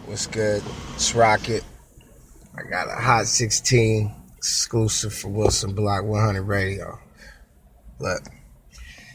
What's good? It's Rocket. I got a Hot 16 exclusive for WilsonBlock 100 Radio. Look,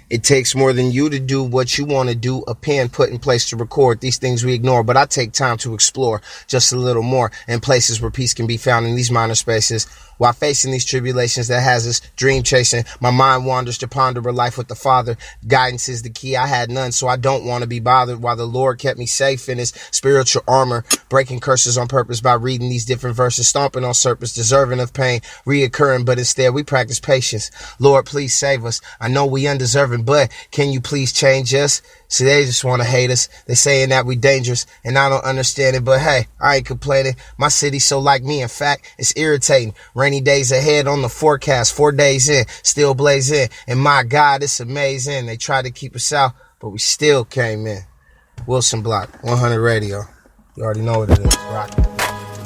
it takes more than you to do what you want to do, a pen put in place to record. These things we ignore, but I take time to explore just a little more in places where peace can be found in these minor spaces. While facing these tribulations that has us dream chasing, my mind wanders to ponder a life with the Father. Guidance is the key. I had none, so I don't want to be bothered, while the Lord kept me safe in his spiritual armor, breaking curses on purpose by reading these different verses, stomping on serpents, deserving of pain, reoccurring, but instead we practice patience. Lord, please save us. I know we undeserving, but can you please change us? See, they just want to hate us. They saying that we dangerous, and I don't understand it, but hey, I ain't complaining. My city's so like me, in fact, it's irritating. Rainy days ahead on the forecast, 4 days in, still blazing. And my God, it's amazing. They tried to keep us out, but we still came in. WilsonBlock, 100 Radio. You already know what it is. Rock it.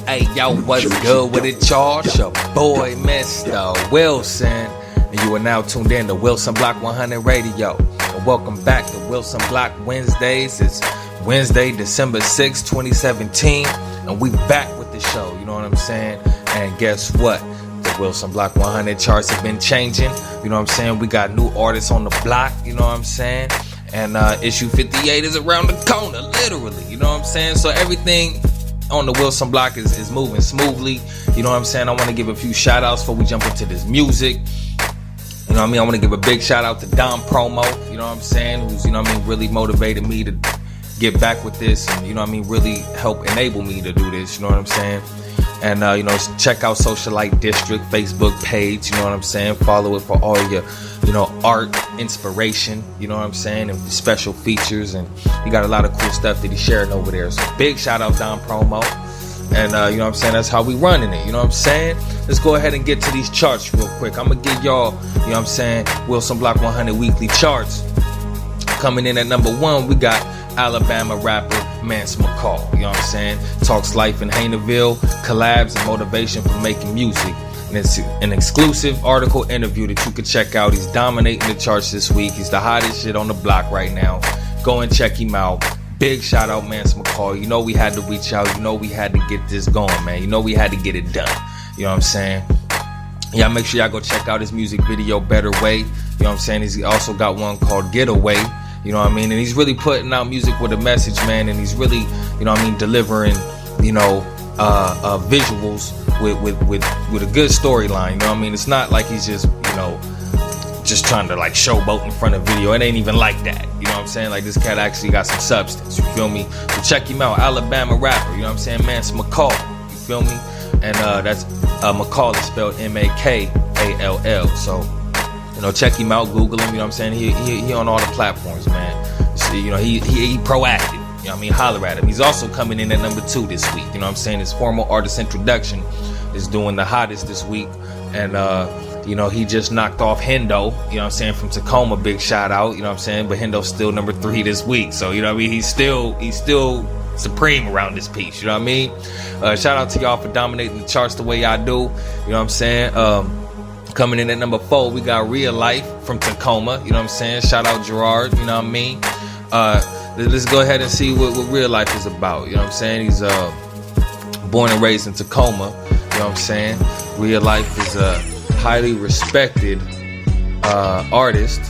Hey, yo, what's good with it, y'all? It's your boy, Mr. Wilson. And you are now tuned in to WilsonBlock 100 Radio. And welcome back to WilsonBlock Wednesdays. It's Wednesday, December 6, 2017. And we back with the show, you know what I'm saying? And guess what? The WilsonBlock 100 charts have been changing. You know what I'm saying? We got new artists on the block, you know what I'm saying? And issue 58 is around the corner, literally, you know what I'm saying? So everything on the WilsonBlock is moving smoothly. You know what I'm saying? I want to give a few shout outs before we jump into this music. You know what I mean? I want to give a big shout out to Dom Promo, you know what I'm saying? Who's, you know what I mean, really motivated me to get back with this and, you know what I mean, really help enable me to do this, you know what I'm saying? And, you know, check out Socialite District Facebook page, you know what I'm saying? Follow it for all your, you know, art, inspiration, you know what I'm saying? And special features. And you got a lot of cool stuff that he's sharing over there. So big shout out Don Promo. And, you know what I'm saying? That's how we running it, you know what I'm saying? Let's go ahead and get to these charts real quick. I'm going to give y'all, you know what I'm saying, WilsonBlock 100 weekly charts. Coming in at number 1, we got Alabama rapper Mance McCall, you know what I'm saying? Talks life in Hayneville, collabs and motivation for making music. And it's an exclusive article interview that you can check out. He's dominating the charts this week. He's the hottest shit on the block right now. Go and check him out. Big shout out Mance McCall. You know we had to reach out. You know we had to get this going, man. You know we had to get it done. You know what I'm saying? Yeah, make sure y'all go check out his music video, Better Way. You know what I'm saying? He's also got one called Getaway. You know what I mean? And he's really putting out music with a message, man. And he's really, you know what I mean, delivering, you know, visuals with a good storyline. You know what I mean? It's not like he's just, you know, just trying to like showboat in front of video. It ain't even like that. You know what I'm saying? Like this cat actually got some substance. You feel me? So check him out. Alabama rapper. You know what I'm saying? Mance McCall. You feel me? And that's McCall is spelled McKall. So, you know, check him out, Google him, you know what I'm saying? He on all the platforms, man. So, you know, he proactive, you know what I mean? Holler at him. He's also coming in at number 2 this week, you know what I'm saying? His formal artist introduction is doing the hottest this week. And, you know, he just knocked off Hendo, you know what I'm saying, from Tacoma, big shout out, you know what I'm saying? But Hendo's still number 3 this week. So, you know what I mean? He's still supreme around this piece, you know what I mean? Shout out to y'all for dominating the charts the way y'all do, you know what I'm saying? Coming in at number 4, we got Real Life from Tacoma, you know what I'm saying? Shout out Gerard, you know what I mean? Let's go ahead and see what Real Life is about, you know what I'm saying? He's born and raised in Tacoma, you know what I'm saying? Real Life is a highly respected artist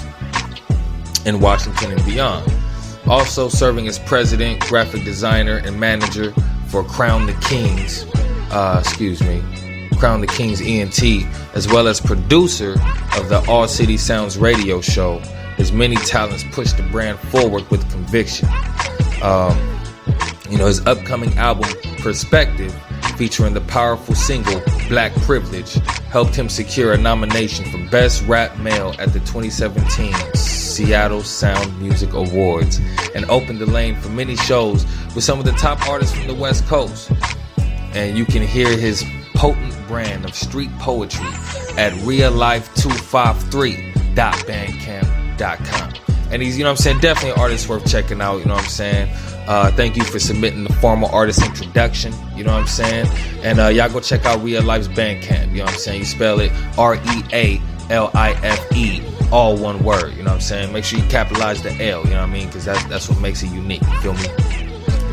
in Washington and beyond. Also serving as president, graphic designer, and manager for Crown the Kings ENT, as well as producer of the All City Sounds radio show. His many talents push the brand forward with conviction. You know, his upcoming album, Perspective, featuring the powerful single Black Privilege, helped him secure a nomination for Best Rap Male at the 2017 Seattle Sound Music Awards, and opened the lane for many shows with some of the top artists from the West Coast. And you can hear his potent brand of street poetry at reallife253.bandcamp.com. And he's, you know what I'm saying, definitely an artist worth checking out, you know what I'm saying? Thank you for submitting the formal artist introduction, you know what I'm saying? And y'all go check out Real Life's Bandcamp, you know what I'm saying? You spell it REALIFE, all one word, you know what I'm saying? Make sure you capitalize the L, you know what I mean? Because that's what makes it unique, you feel me?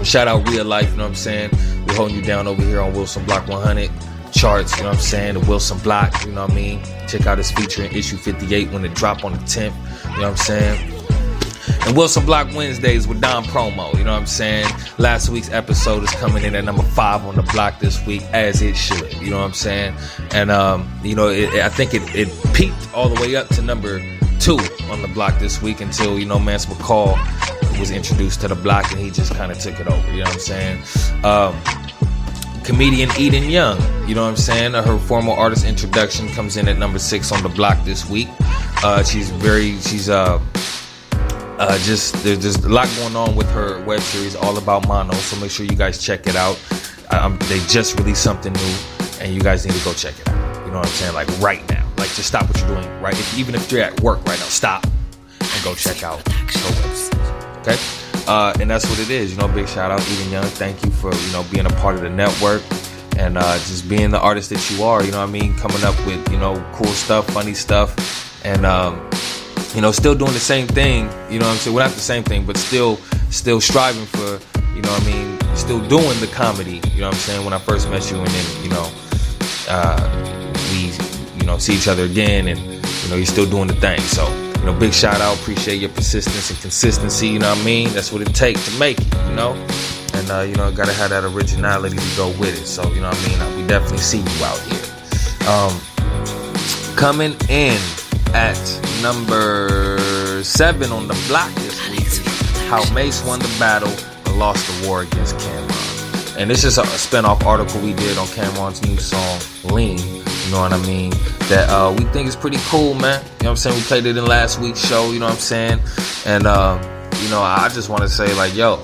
Shout out Real Life, you know what I'm saying? We're holding you down over here on Wilson Block 100 charts, you know what I'm saying? The Wilson Block, you know what I mean? Check out his feature in issue 58 when it drop on the 10th, you know what I'm saying? And Wilson Block Wednesdays with Don Promo, you know what I'm saying? Last week's episode is coming in at number 5 on the block this week, as it should, you know what I'm saying? And, you know, I think it peaked all the way up to number 2 on the block this week until, you know, Mance McCall was introduced to the block and he just kind of took it over, you know what I'm saying? Comedian Eden Young, you know what I'm saying? Her formal artist introduction comes in at number 6 on the block this week. There's a lot going on with her web series, All About Mono, so make sure you guys check it out. They just released something new, and you guys need to go check it out. You know what I'm saying? Like right now. Like just stop what you're doing, right? Even if you're at work right now, stop and go check out her web series. Okay? And that's what it is. You know, big shout out, Eden Young. Thank you for, you know, being a part of the network and just being the artist that you are, you know what I mean? Coming up with, you know, cool stuff, funny stuff, and you know, still doing the same thing, you know what I'm saying? Well, not the same thing, but still striving for, you know what I mean, still doing the comedy, you know what I'm saying? When I first met you, and then, you know, we, you know, see each other again, and, you know, you're still doing the thing. So, you know, big shout out, appreciate your persistence and consistency, you know what I mean? That's what it takes to make it, you know? And, you know, gotta have that originality to go with it. So, you know what I mean? We definitely see you out here. Coming in at number 7 on the block this week is how Mace won the battle and lost the war against Cameron. And this is a spinoff article we did on Cameron's new song, Lean, you know what I mean, that we think is pretty cool, man. You know what I'm saying? We played it in last week's show, you know what I'm saying? And, you know, I just want to say, like, yo,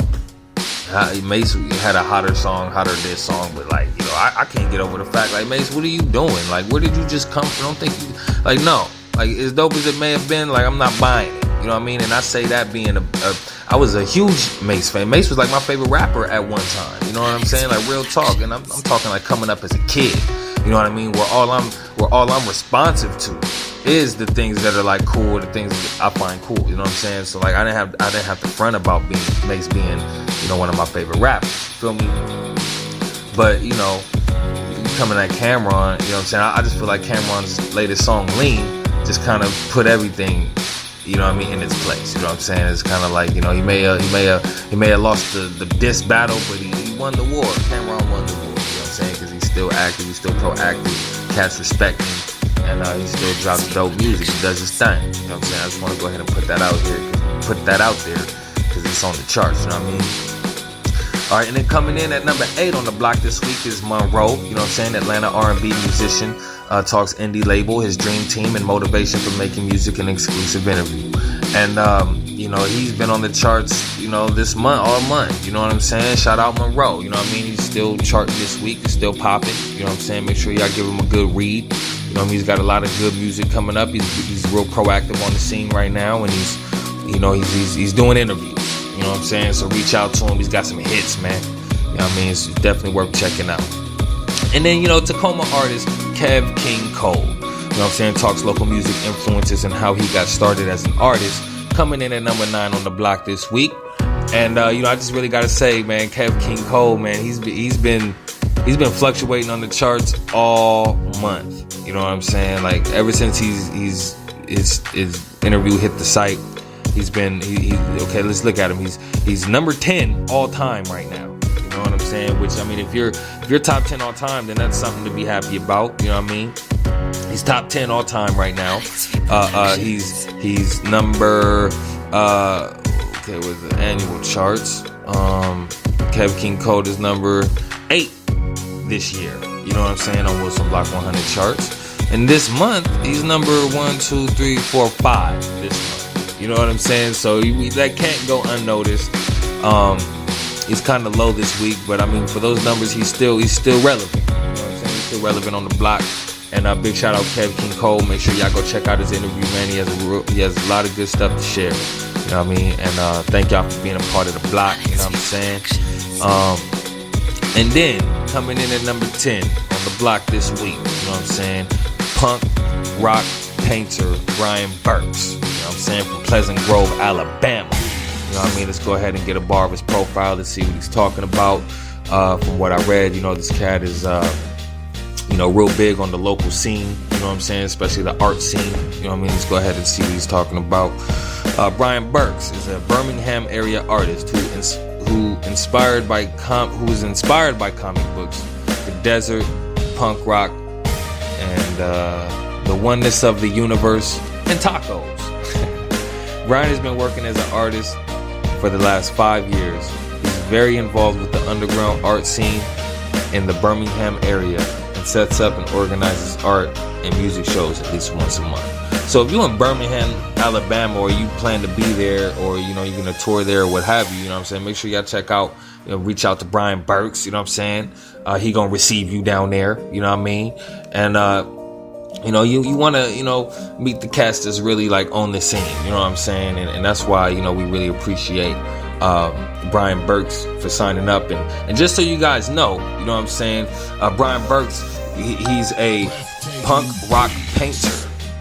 Mace had a hotter this song, but, like, you know, I can't get over the fact, like, Mace, what are you doing? Like, where did you just come from? I don't think you, like, no. Like, as dope as it may have been, like, I'm not buying it. You know what I mean? And I say that being I was a huge Mace fan. Mace was, like, my favorite rapper at one time. You know what I'm saying? Like, real talk. And I'm talking, like, coming up as a kid. You know what I mean? Where all I'm responsive to is the things that are, like, cool, the things that I find cool. You know what I'm saying? So, like, I didn't have to front about Mace being, you know, one of my favorite rappers. Feel me? But, you know, coming at Cameron, you know what I'm saying? I just feel like Cameron's latest song, Lean, just kind of put everything, you know what I mean, in its place. You know what I'm saying? It's kind of like, you know, he may have lost the diss battle, but he won the war. Cameron won the war. You know what I'm saying? Because he's still active, he's still proactive, cats respect him, and he still drops dope music. He does his thing. You know what I'm saying? I just want to go ahead and put that out there because it's on the charts. You know what I mean? All right, and then coming in at number 8 on the block this week is Monroe. You know what I'm saying? Atlanta R&B musician. Talks indie label, his dream team, and motivation for making music, and exclusive interview. And, you know, he's been on the charts, you know, this month, all month. You know what I'm saying? Shout out Monroe. You know what I mean? He's still charting this week. He's still popping. You know what I'm saying? Make sure y'all give him a good read. You know what I mean? He's got a lot of good music coming up. He's real proactive on the scene right now. And he's doing interviews. You know what I'm saying? So reach out to him. He's got some hits, man. You know what I mean? It's definitely worth checking out. And then, you know, Tacoma artist Kev King Cole, you know what I'm saying, talks local music influences and how he got started as an artist, coming in at number 9 on the block this week. And, you know, I just really got to say, man, Kev King Cole, man, he's been fluctuating on the charts all month. You know what I'm saying? Like, ever since his interview hit the site, he's been, okay, let's look at him. He's number 10 all time right now. You know what I'm saying? Which, I mean, if you're top 10 all time, then that's something to be happy about. You know what I mean? He's top 10 all time right now. He's number with the annual charts. Kev King Cole is number 8 this year. You know what I'm saying? On Wilson Block 100 charts. And this month, he's number 1, 2, 3, 4, 5 this month. You know what I'm saying? So that can't go unnoticed. He's kind of low this week, but I mean, for those numbers, he's still relevant. You know what I'm saying? He's still relevant on the block. And big shout out Kev King Cole. Make sure y'all go check out his interview, man. He has a lot of good stuff to share. You know what I mean? And thank y'all for being a part of the block. You know what I'm saying? And then coming in at number 10 on the block this week. You know what I'm saying? Punk rock painter Brian Burks. You know what I'm saying? From Pleasant Grove, Alabama. You know what I mean? Let's go ahead and get a bar of his profile. Let's see what he's talking about. From what I read, this cat is, real big on the local scene, you know what I'm saying? Especially the art scene, you know what I mean? Let's go ahead and see what he's talking about. Brian Burks is a Birmingham area artist who is inspired by comic books, the desert, punk rock, and the oneness of the universe, and tacos. Brian has been working as an artist for the last 5 years. He's very involved with the underground art scene in the Birmingham area and sets up and organizes art and music shows at least once a month. So if you're in Birmingham, Alabama, or you plan to be there, or you're gonna tour there or what have you, you know what I'm saying, make sure y'all check out, reach out to Brian Burks, you know what I'm saying? He gonna receive you down there, you know what I mean? And you wanna, meet the cast that's really like on the scene, you know what I'm saying? And that's why, we really appreciate Brian Burks for signing up. And just so you guys know, you know what I'm saying, Brian Burks, he's a punk rock painter.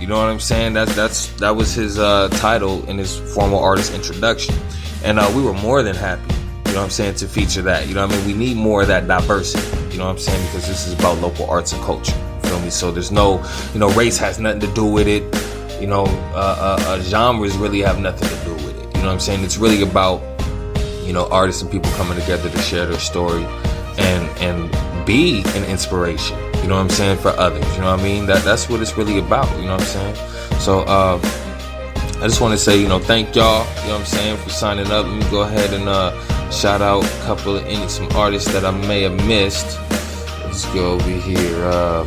You know what I'm saying? That was his title in his formal artist introduction. And we were more than happy, you know what I'm saying, to feature that. You know what I mean? We need more of that diversity, you know what I'm saying? Because this is about local arts and culture. You feel me? So there's no, race has nothing to do with it. Genres really have nothing to do with it. You know what I'm saying? It's really about, artists and people coming together to share their story and be an inspiration. You know what I'm saying, for others, you know what I mean? That's what it's really about, you know what I'm saying? So, I just want to say, thank y'all, you know what I'm saying, for signing up. Let me go ahead and, shout out a couple of some artists that I may have missed. Let's go over here.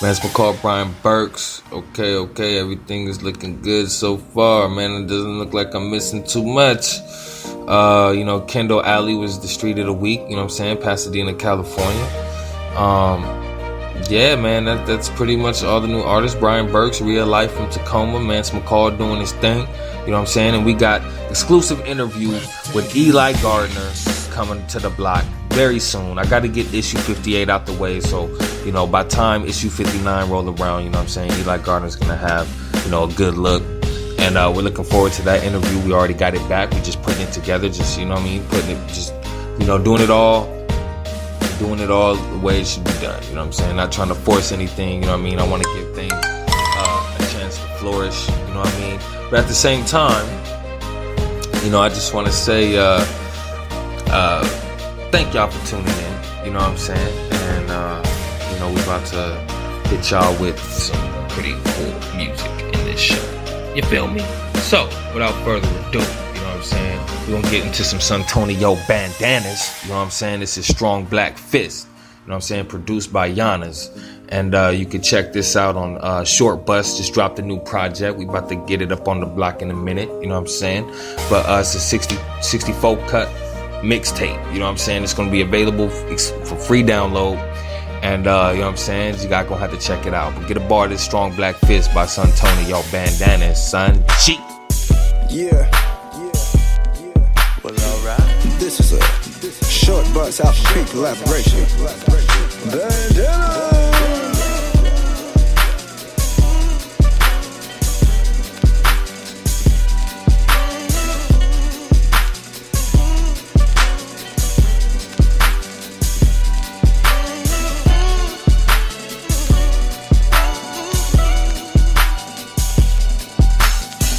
Man, it's called Brian Burks. Okay, everything is looking good so far, man. It doesn't look like I'm missing too much. Kendall Alley was the street of the week, you know what I'm saying, Pasadena, California. Yeah, man, that's pretty much all the new artists. Brian Burks, Real Life from Tacoma, Mance McCall doing his thing, you know what I'm saying? And we got exclusive interview with Eli Gardner coming to the block very soon. I got to get issue 58 out the way, so, by time issue 59 roll around, you know what I'm saying, Eli Gardner's going to have, a good look. And we're looking forward to that interview. We already got it back. We just putting it together, just, doing it all the way it should be done. You know what I'm saying? Not trying to force anything, you know what I mean? I want to give things a chance to flourish, you know what I mean? But at the same time, I just want to say thank y'all for tuning in, you know what I'm saying? And, we about to hit y'all with some pretty cool music in this show. You feel me? So, without further ado, you know what I'm saying, we're gonna get into some Santonio bandanas, you know what I'm saying? This is Strong Black Fist, you know what I'm saying, produced by Giannis. And you can check this out on Short Bus, just dropped a new project. We about to get it up on the block in a minute, you know what I'm saying? But it's a 64 cut mixtape, you know what I'm saying? It's gonna be available for free download. And, you know what I'm saying? You guys gonna have to check it out. But get a bar of this Strong Black Fist by Santonio Bandanas, son. Cheap. Yeah. Well, alright. This is a Short Bus Alpha P collaboration. Bandana.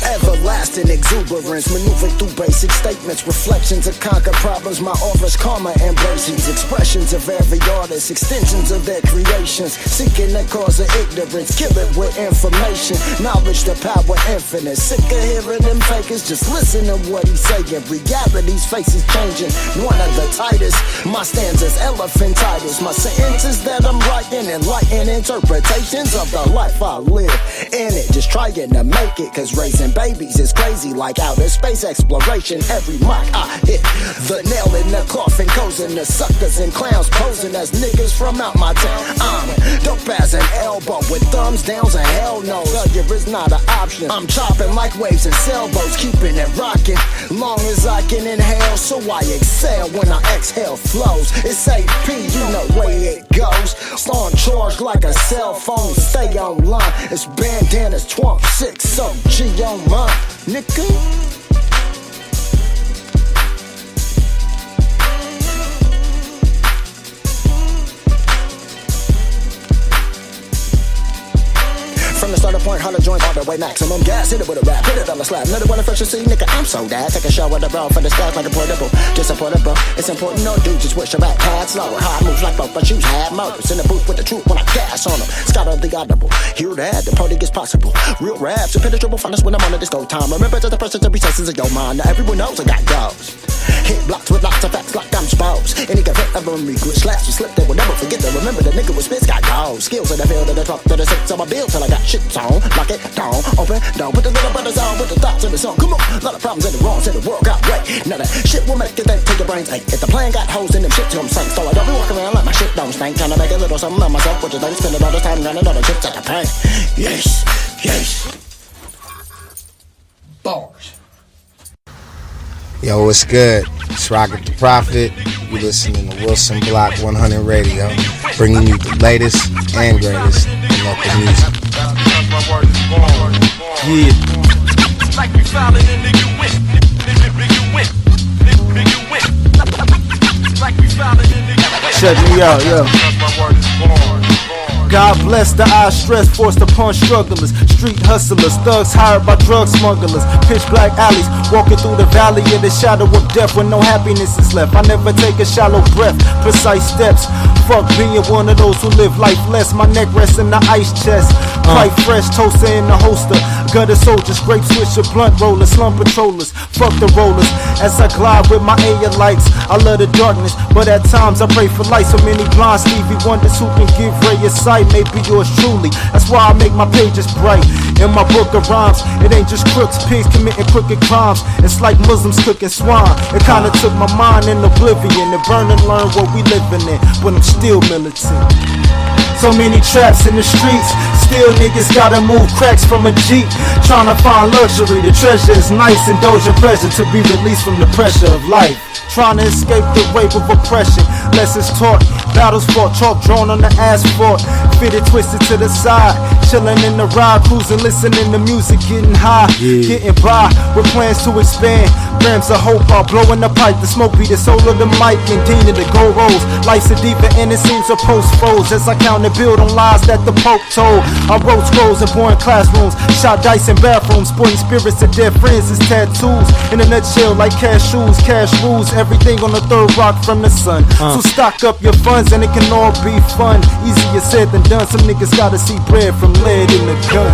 Everlasting exuberance, maneuvering through basic statements, reflections of conquer problems, my aura's karma embraces, expressions of every artist, extensions of their creations, seeking the cause of ignorance, kill it with information, knowledge the power infinite, sick of hearing them fakers, just listen to what he's saying, reality's faces changing, one of the tightest, my stanzas elephantitis, my sentences that I'm writing, enlighten interpretations of the life I live in it, just trying to make it, cause raising babies is crazy like outer space exploration. Every mic I hit, The nail in the coffin, causing the suckers and clowns posing as niggas from out my town. I'm dope as an elbow with thumbs downs and hell no. Failure is not an option. I'm chopping like waves and sailboats, keeping it rocking. Long as I can inhale, so I exhale when I exhale flows. It's AP, you know way it goes. Stay on charge like a cell phone, stay online. It's bandanas 12-6, so G on mine, nigga. From the starting point, hollow joints all the way maximum gas. Hit it with a rap, put it on the slab. Another one fresh to see, nigga, I'm so bad. Take a shower with the bro for the staff like a portable. Just a portable. It's important, no dude, just wish your rap pad slower. High moves like both, but shoes had motors. In the booth with the truth when I gas on them. Scott of the audible. Hear that, the party gets possible. Real raps, impenetrable finest when I'm on a disco time. Remember just the pressure to recesses of your mind. Now everyone knows I got goals. Hit blocks with lots of facts like I'm supposed. Any event ever me good slaps or slip, they will never forget to remember the nigga with spits got goals. Skills in the field of the truck to the six on my bill till I got shit on. Lock it down, open down, put the little brothers on with the thoughts in the song. Come on, a lot of problems in the wrong, say the world got right. Now that shit will make it then take your brains ache. If the plan got holes in them shit to them sink, so I don't be walking around like my shit don't stink. Trying to make a little something of myself, which is then spending all this time running all the chips at the paint. Yes, yes. Bars. Yo, what's good? It's Rocket the Prophet. You listening to Wilson Block 100 Radio, bringing you the latest and greatest in local music. Yeah. Like we found it in the UN. Like we found it in the UN. Check me out, yo. God bless the eye stress forced upon strugglers, street hustlers, thugs hired by drug smugglers, pitch black alleys, walking through the valley of the shadow of death when no happiness is left. I never take a shallow breath, precise steps. Fuck being one of those who live life less. My neck rests in the ice chest, quite fresh, toaster in the holster. Gutter soldiers, grape switcher, blunt rollers, slum patrollers. Fuck the rollers as I glide with my air lights. I love the darkness, but at times I pray for light. So many blind Stevie wonders who can give Ray a sight. Maybe yours truly. That's why I make my pages bright. In my book of rhymes, it ain't just crooks, pigs committing crooked crimes. It's like Muslims cooking swine. It kinda took my mind in oblivion to burn and learn what we living in, but I'm still militant. So many traps in the streets, still niggas gotta move cracks from a Jeep. Tryna find luxury, the treasure is nice, indulge your pleasure to be released from the pressure of life. Trying to escape the rape of oppression, lessons taught, battles fought, chalk drawn on the asphalt, fitted twisted to the side, chilling in the ride, cruising, listening to music, getting high, getting by, with plans to expand, grams of hope, while blowing the pipe, the smoke be the soul of the mic, and Dean of the gold rolls, life's a deeper and it seems a post foes, as I count and build on lies that the Pope told. I wrote scrolls in boring classrooms, shot dice in bathrooms, sporting spirits of dead friends as tattoos, in a nutshell like cashews, cash rules, everything on the third rock from the sun. So stock up your funds and it can all be fun. Easier said than done. Some niggas gotta see bread from lead in the gun.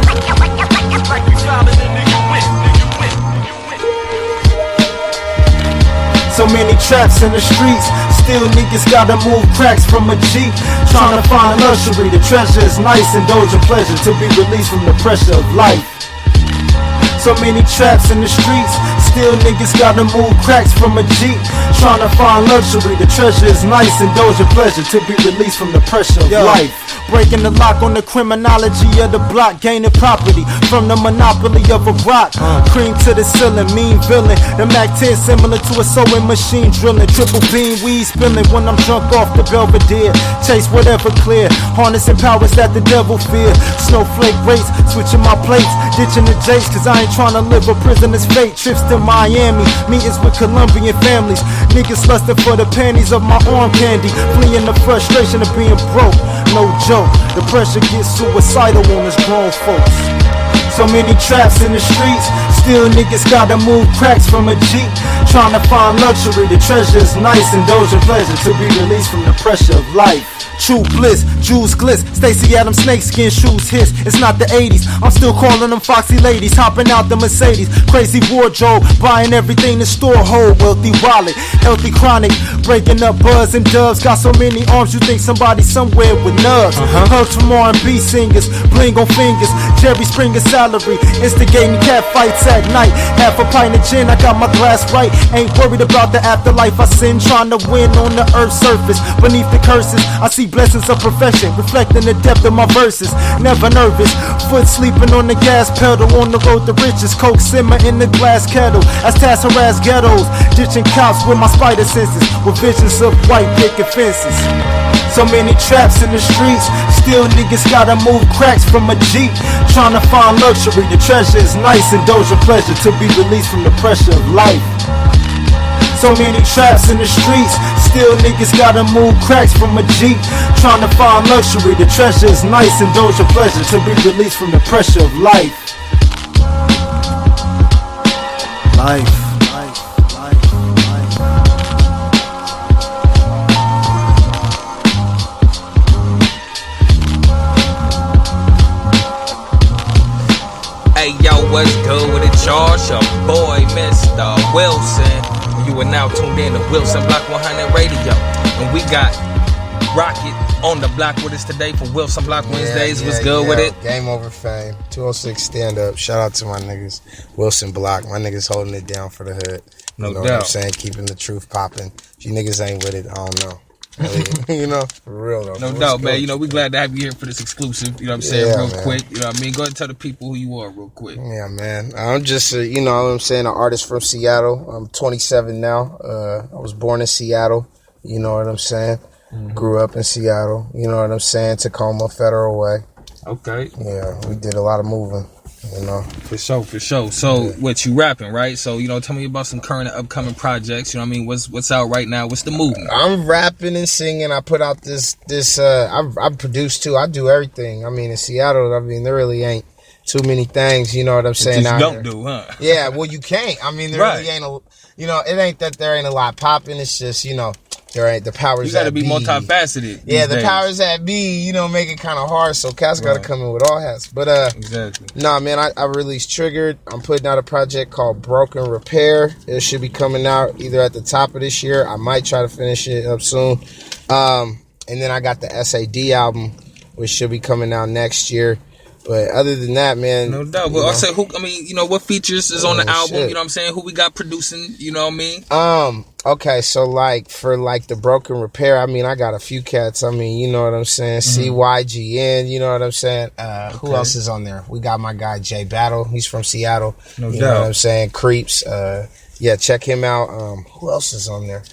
So many traps in the streets, still niggas gotta move cracks from a Jeep. Trying to find luxury, the treasure is nice, indulge your pleasure to be released from the pressure of life. So many traps in the streets, still niggas gotta move cracks from a Jeep. Tryna find luxury, the treasure is nice, indulge your pleasure to be released from the pressure of life. Breaking the lock on the criminology of the block, gaining property from the monopoly of a rock. Cream to the ceiling, mean villain. The Mac 10 similar to a sewing machine drilling. Triple beam, weed spilling when I'm drunk off the Belvedere. Chase whatever clear, harnessing powers that the devil fear. Snowflake race, switching my plates, ditching the J's cause I ain't trying to live a prisoner's fate. Trips to Miami, meetings with Colombian families. Niggas lusting for the panties of my arm candy, fleeing the frustration of being broke. No joke, the pressure gets suicidal on us grown folks. So many traps in the streets, still niggas gotta move cracks from a Jeep. Trying to find luxury, the treasure is nice, indulge your pleasure to be released from the pressure of life. True bliss, jewels glitz, Stacey Adams snakeskin shoes hiss. It's not the 80s, I'm still calling them foxy ladies, hopping out the Mercedes. Crazy wardrobe, buying everything the store hold. Wealthy wallet, healthy chronic, breaking up buzz and dubs. Got so many arms you think somebody somewhere with nubs. Hugs from R&B singers, bling on fingers, Jerry Springer salary, instigating cat fights at night. Half a pint of gin, I got my glass right. Ain't worried about the afterlife. I sin, trying to win on the earth's surface. Beneath the curses, I see blessings of perfection, reflecting the depth of my verses. Never nervous, foot sleeping on the gas pedal, on the road to riches. Coke simmer in the glass kettle, as tasks harass ghettos, ditching cops with my spider senses, with visions of white picket fences. So many traps in the streets, still niggas gotta move cracks from a Jeep, trying to find luxury. The treasure is nice, indulge your pleasure to be released from the pressure of life. So many traps in the streets, still niggas gotta move cracks from a Jeep, trying to find luxury. The treasure is nice, indulge your pleasure to be released from the pressure of life. Life. Hey yo, what's good with it, y'all? It's your boy, mistah-wilson. You are now tuned in to Wilson Block 100 Radio. And we got Rocket on the block with us today for Wilson Block Wednesdays. What's good with it? Game over fame. 206 stand up. Shout out to my niggas. Wilson Block. My niggas holding it down for the hood. No doubt. What I'm saying? Keeping the truth popping. If you niggas ain't with it, I don't know. You know, for real though. No doubt, man. You know, we glad to have you here for this exclusive. You know what I'm saying? Yeah, real man. quick. You know what I mean? Go ahead and tell the people who you are real quick. Yeah, man. I'm just, you know what I'm saying, an artist from Seattle. I'm 27 now. I was born in Seattle. You know what I'm saying? Grew up in Seattle. You know what I'm saying? Tacoma, Federal Way. Okay. Yeah, we did a lot of moving. You know, For sure. So, what you rapping, right? So, you know, tell me about some current and upcoming projects. You know what I mean? What's out right now? What's the movement? I'm rapping and singing. I put out this. I produce too. I do everything. I mean, in Seattle, I mean, there really ain't too many things. You know what I'm saying? That you out don't here. do, huh? Yeah, well, you can't. I mean, there really ain't a. You know, it ain't that there ain't a lot popping. It's just, you know, there ain't the powers. You got to that be multifaceted. Yeah, the days. powers that be, you know, make it kind of hard. So cats got to come in with all hats. But Exactly. nah, man, I released Triggered. I'm putting out a project called Broken Repair. It should be coming out either at the top of this year. I might try to finish it up soon. And then I got the SAD album, which should be coming out next year. But other than that, man, No doubt. But I say, what features is on the album? shit. You know what I'm saying? Who we got producing? You know what I mean? Okay, so like for like the Broken Repair, I mean, I got a few cats. I mean, you know what I'm saying? CYGN, you know what I'm saying? Who else is on there? We got my guy Jay Battle. He's from Seattle. No you doubt. know what I'm saying? Creeps. Yeah, check him out. Who else is on there?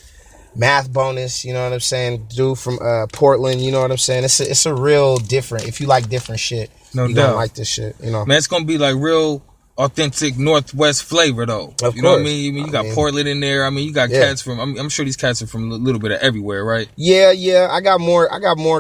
Math Bonus, you know what I'm saying? Dude from Portland, you know what I'm saying? It's a real different. If you like different shit, No you doubt. gonna like this shit, you know. Man, it's gonna be like real authentic Northwest flavor, though. Of you know what I course. mean? You got Portland in there. I mean, you got Yeah. cats from. I'm sure these cats are from a little bit of everywhere, right? Yeah. I got more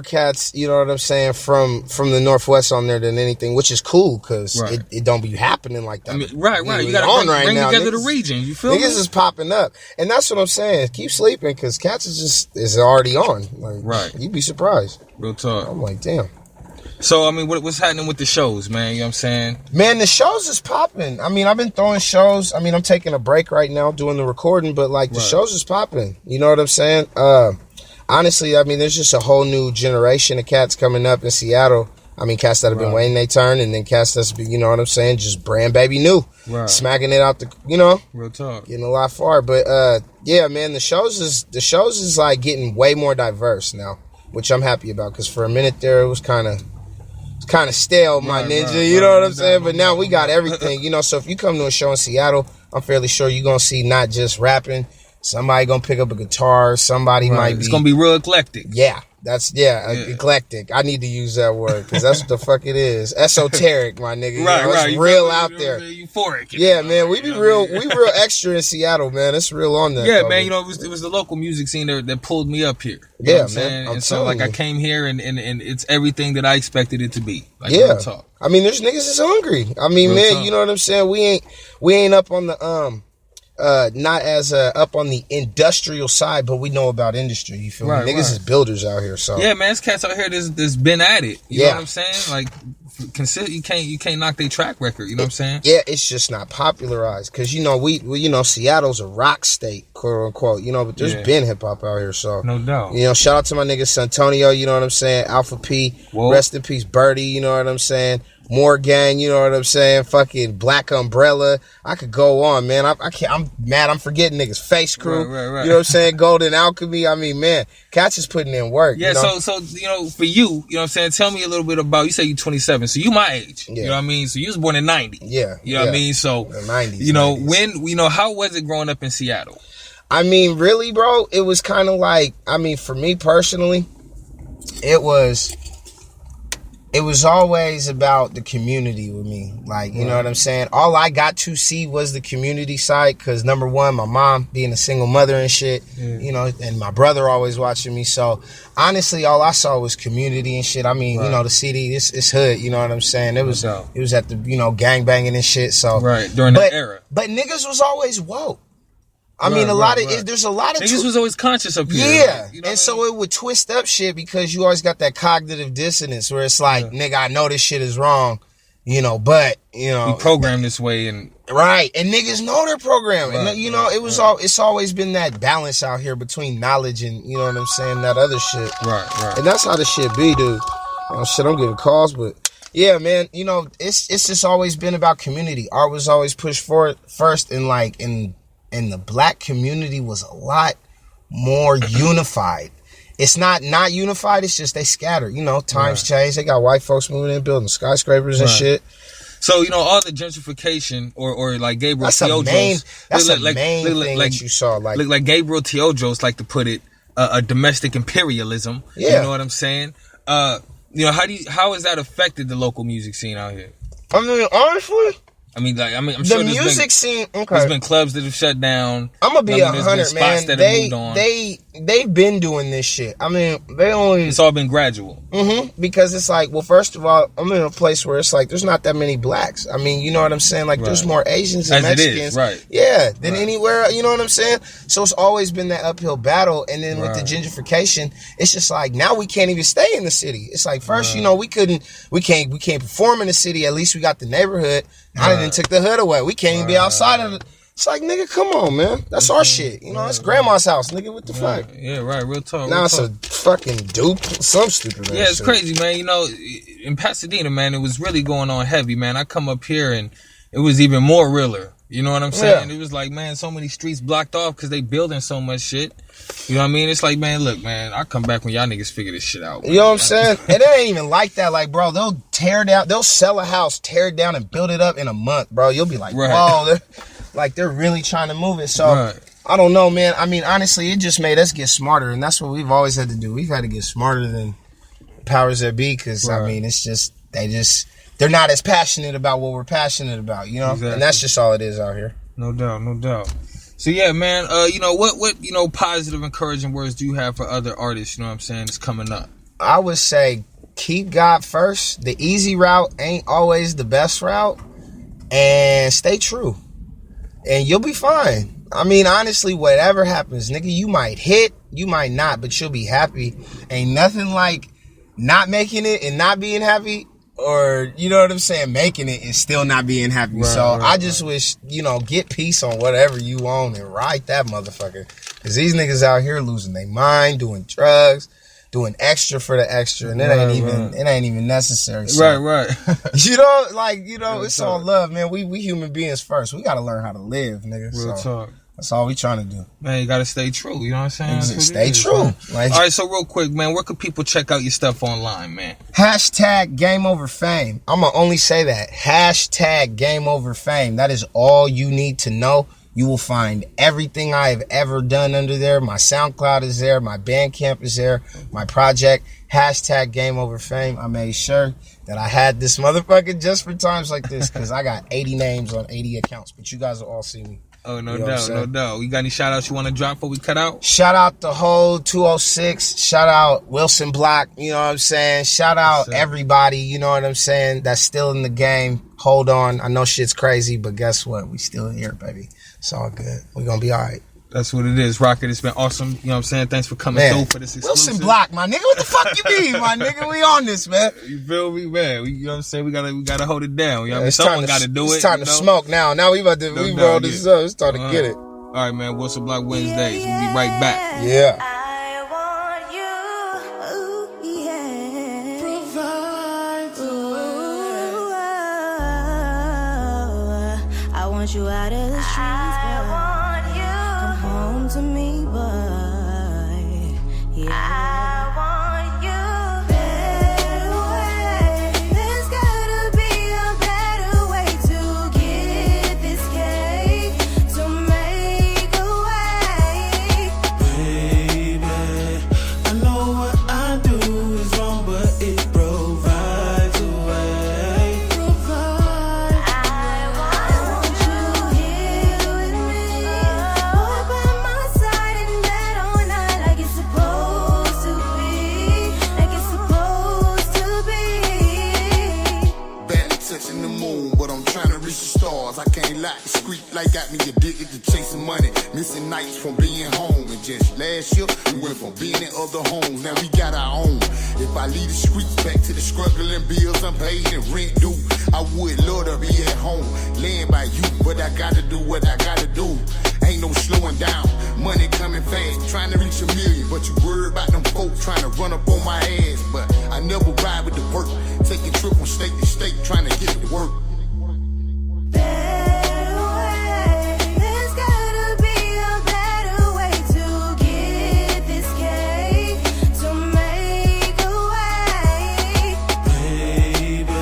cats, you know what I'm saying, from the Northwest on there than anything, which is cool because Right. it don't be happening like that. I mean, right. You got on to right bring now. together Niggas- the region. You feel me? Niggas is popping up, and that's what I'm saying. Keep sleeping because cats is already on. Like, Right. You'd be surprised. Real talk. I'm like, damn. So, I mean, what's happening with the shows, man? You know what I'm saying? Man, the shows is popping. I mean, I've been throwing shows. I mean, I'm taking a break right now doing the recording, but like the Right. shows is popping. You know what I'm saying? Honestly, I mean, there's just a whole new generation of cats coming up in Seattle. I mean, cats that have been waiting their turn, and then cats that's been, you know what I'm saying, just brand baby new, smacking it out the, you know, Real talk. getting a lot far. But yeah, man, the shows is like getting way more diverse now, which I'm happy about because for a minute there it was kind of stale, my ninja. You know what I'm saying? But now we got everything, you know. So if you come to a show in Seattle, I'm fairly sure you're gonna see not just rapping. Somebody gonna pick up a guitar. Somebody might be. It's gonna be real eclectic. Yeah, that's eclectic. I need to use that word because that's what the fuck it is. Esoteric, my nigga. You know, it's You real feel me? out You there. know, euphoric. Yeah, man, we real extra in Seattle, man. It's real on that. Yeah, though. man. You know, it was the local music scene that pulled me up here. You know Yeah, what I'm man, saying? I'm And so, telling like, I you. came here and it's everything that I expected it to be. Like, Yeah, real talk. I mean, there's niggas that's hungry. I mean, Real man, talk. you know what I'm saying? We ain't up on the not as up on the industrial side, but we know about industry. You feel me? Niggas is builders out here. So Yeah, man, there's cats out here that's been at it. You know Yeah. what I'm saying? Like, you can't knock their track record. You know what I'm saying? yeah, it's just not popularized because you know we you know Seattle's a rock state, quote unquote. You know, but there's been hip hop out here. So No doubt. you know, shout out to my nigga Santonio. You know what I'm saying? Alpha P, Whoa. rest in peace, Birdie. You know what I'm saying? Morgan, you know what I'm saying? Fucking Black Umbrella. I could go on, man. I can't. I'm mad. I'm forgetting niggas. Face Crew. Right. You know what I'm saying? Golden Alchemy. I mean, man, Cats is putting in work. Yeah. You know? So you know, for you know what I'm saying. Tell me a little bit about. You say you 27, so you my age. Yeah. You know what I mean. So you was born in 90. Yeah. You know what I mean. So the 90s. You know 90s. how was it growing up in Seattle? I mean, really, bro. It was kind of like. I mean, for me personally, it was always about the community with me. Like, you know what I'm saying? All I got to see was the community side because, number one, my mom being a single mother and shit, you know, and my brother always watching me. So, honestly, all I saw was community and shit. I mean, you know, the city, it's hood, you know what I'm saying? It was at the, you know, gangbanging and shit. So, during that era. But niggas was always woke. I mean, there's a lot of... Niggas was always conscious up here. Yeah. Like, you know and so it would twist up shit because you always got that cognitive dissonance where it's like, nigga, I know this shit is wrong, you know, but, you know... We programmed this way and... Right. And niggas know their program. And, you know, it's always been that balance out here between knowledge and, you know what I'm saying, that other shit. Right. And that's how the shit be, dude. Oh, shit, I'm getting calls, but... Yeah, man, you know, it's just always been about community. Art was always pushed forward first and, like, and the black community was a lot more unified. It's not unified, it's just they scatter. You know, times change. They got white folks moving in, building skyscrapers and shit. So, you know, all the gentrification or like Gabriel Teodros. That's the main thing that you saw. Like Gabriel Teodros like to put it, a domestic imperialism. Yeah. You know what I'm saying? You know, how has that affected the local music scene out here? I mean, honestly... I'm sure the music scene. Okay, there's been clubs that have shut down. I'm gonna be 100, man. They've been doing this shit. I mean, it's all been gradual. Because it's like, well, first of all, I'm in a place where it's like there's not that many blacks. I mean, you know what I'm saying? Like there's more Asians and Mexicans, than anywhere. You know what I'm saying? So it's always been that uphill battle. And then with the gentrification, it's just like now we can't even stay in the city. It's like first, you know, we can't perform in the city. At least we got the neighborhood. I didn't took the hood away. We can't even be outside of it. It's like, nigga, come on, man. That's our shit. You know, that's grandma's house, nigga. What the fuck? Yeah, right. Real talk. Now it's a fucking dupe. Some stupid ass it's shit. crazy, man. You know, in Pasadena, man, it was really going on heavy, man. I come up here and it was even more realer. You know what I'm saying? It was like, man, so many streets blocked off because they building so much shit. You know what I mean? It's like, man, look, man, I'll come back when y'all niggas figure this shit out. Man. You know what I'm saying? And it ain't even like that. Like, bro, they'll sell a house, tear it down, and build it up in a month, bro. You'll be like, whoa, they're really trying to move it. So, I don't know, man. I mean, honestly, it just made us get smarter, and that's what we've always had to do. We've had to get smarter than powers that be, because, I mean, it's just, they're not as passionate about what we're passionate about, you know? Exactly. And that's just all it is out here. No doubt. So yeah, man, you know, what you know, positive, encouraging words do you have for other artists, you know what I'm saying, that's coming up? I would say keep God first. The easy route ain't always the best route. And stay true. And you'll be fine. I mean, honestly, whatever happens, nigga, you might hit, you might not, but you'll be happy. Ain't nothing like not making it and not being happy. Or, you know what I'm saying, making it and still not being happy. I just wish, you know, get peace on whatever you own and ride that motherfucker. Because these niggas out here losing their mind, doing drugs, doing extra for the extra, and it ain't even necessary. So, right. You know, like, you know, it's all love, man. We human beings first. We got to learn how to live, nigga. Real talk. That's all we trying to do. Man, you got to stay true. You know what I'm saying? Stay true. Like, all right, so real quick, man, where can people check out your stuff online, man? # Game Over Fame. I'm going to only say that. # Game Over Fame. That is all you need to know. You will find everything I have ever done under there. My SoundCloud is there. My Bandcamp is there. My project, # Game Over Fame. I made sure that I had this motherfucker just for times like this, because I got 80 names on 80 accounts. But you guys will all see me. Oh, no doubt. You got any shout outs you want to drop before we cut out? Shout out the whole 206. Shout out WilsonBlock. You know what I'm saying? Shout out everybody. You know what I'm saying? That's still in the game. Hold on. I know shit's crazy, but guess what? We still here, baby. It's all good. We're going to be all right. That's what it is, Rocket. It's been awesome. You know what I'm saying? Thanks for coming through for this exclusive. WilsonBlock, my nigga. What the fuck you mean, my nigga? We on this, man. You feel me, man? You know what I'm saying? We gotta hold it down. You know what I mean? Someone got to do it. It's time to smoke now. Now we about to roll this up. It's time to get it. All right, man. WilsonBlock Wednesdays. We'll be right back. Yeah. want you out of the streets, boy. I want you. Come home to me, boy. Yeah. I want you. Better way. There's gotta be a better way to get this cake, to make a way. Baby, I know what I do is wrong, but it provides a way. Provide. I want you here with me. Boy, by my side in bed all night like it's supposed to be. Like it's supposed to be. Barely touching the moon, but I'm trying to reach the stars. I can't lie, the street life got me addicted to chasing money. Missing nights from being home. And just last year, we went from being in other homes. Now we got our own. If I leave the streets back to the struggling bills unpaid and rent due, I would love to be at home, laying by you. But I gotta do what I gotta do. Ain't no slowing down. Money coming fast, trying to reach $1 million. But you worried about them folks trying to run up on my ass. But I never ride with the work. Taking trip from state to state, trying to get to work. Better way. There's gotta be a better way to get this cake, to make a way. Baby,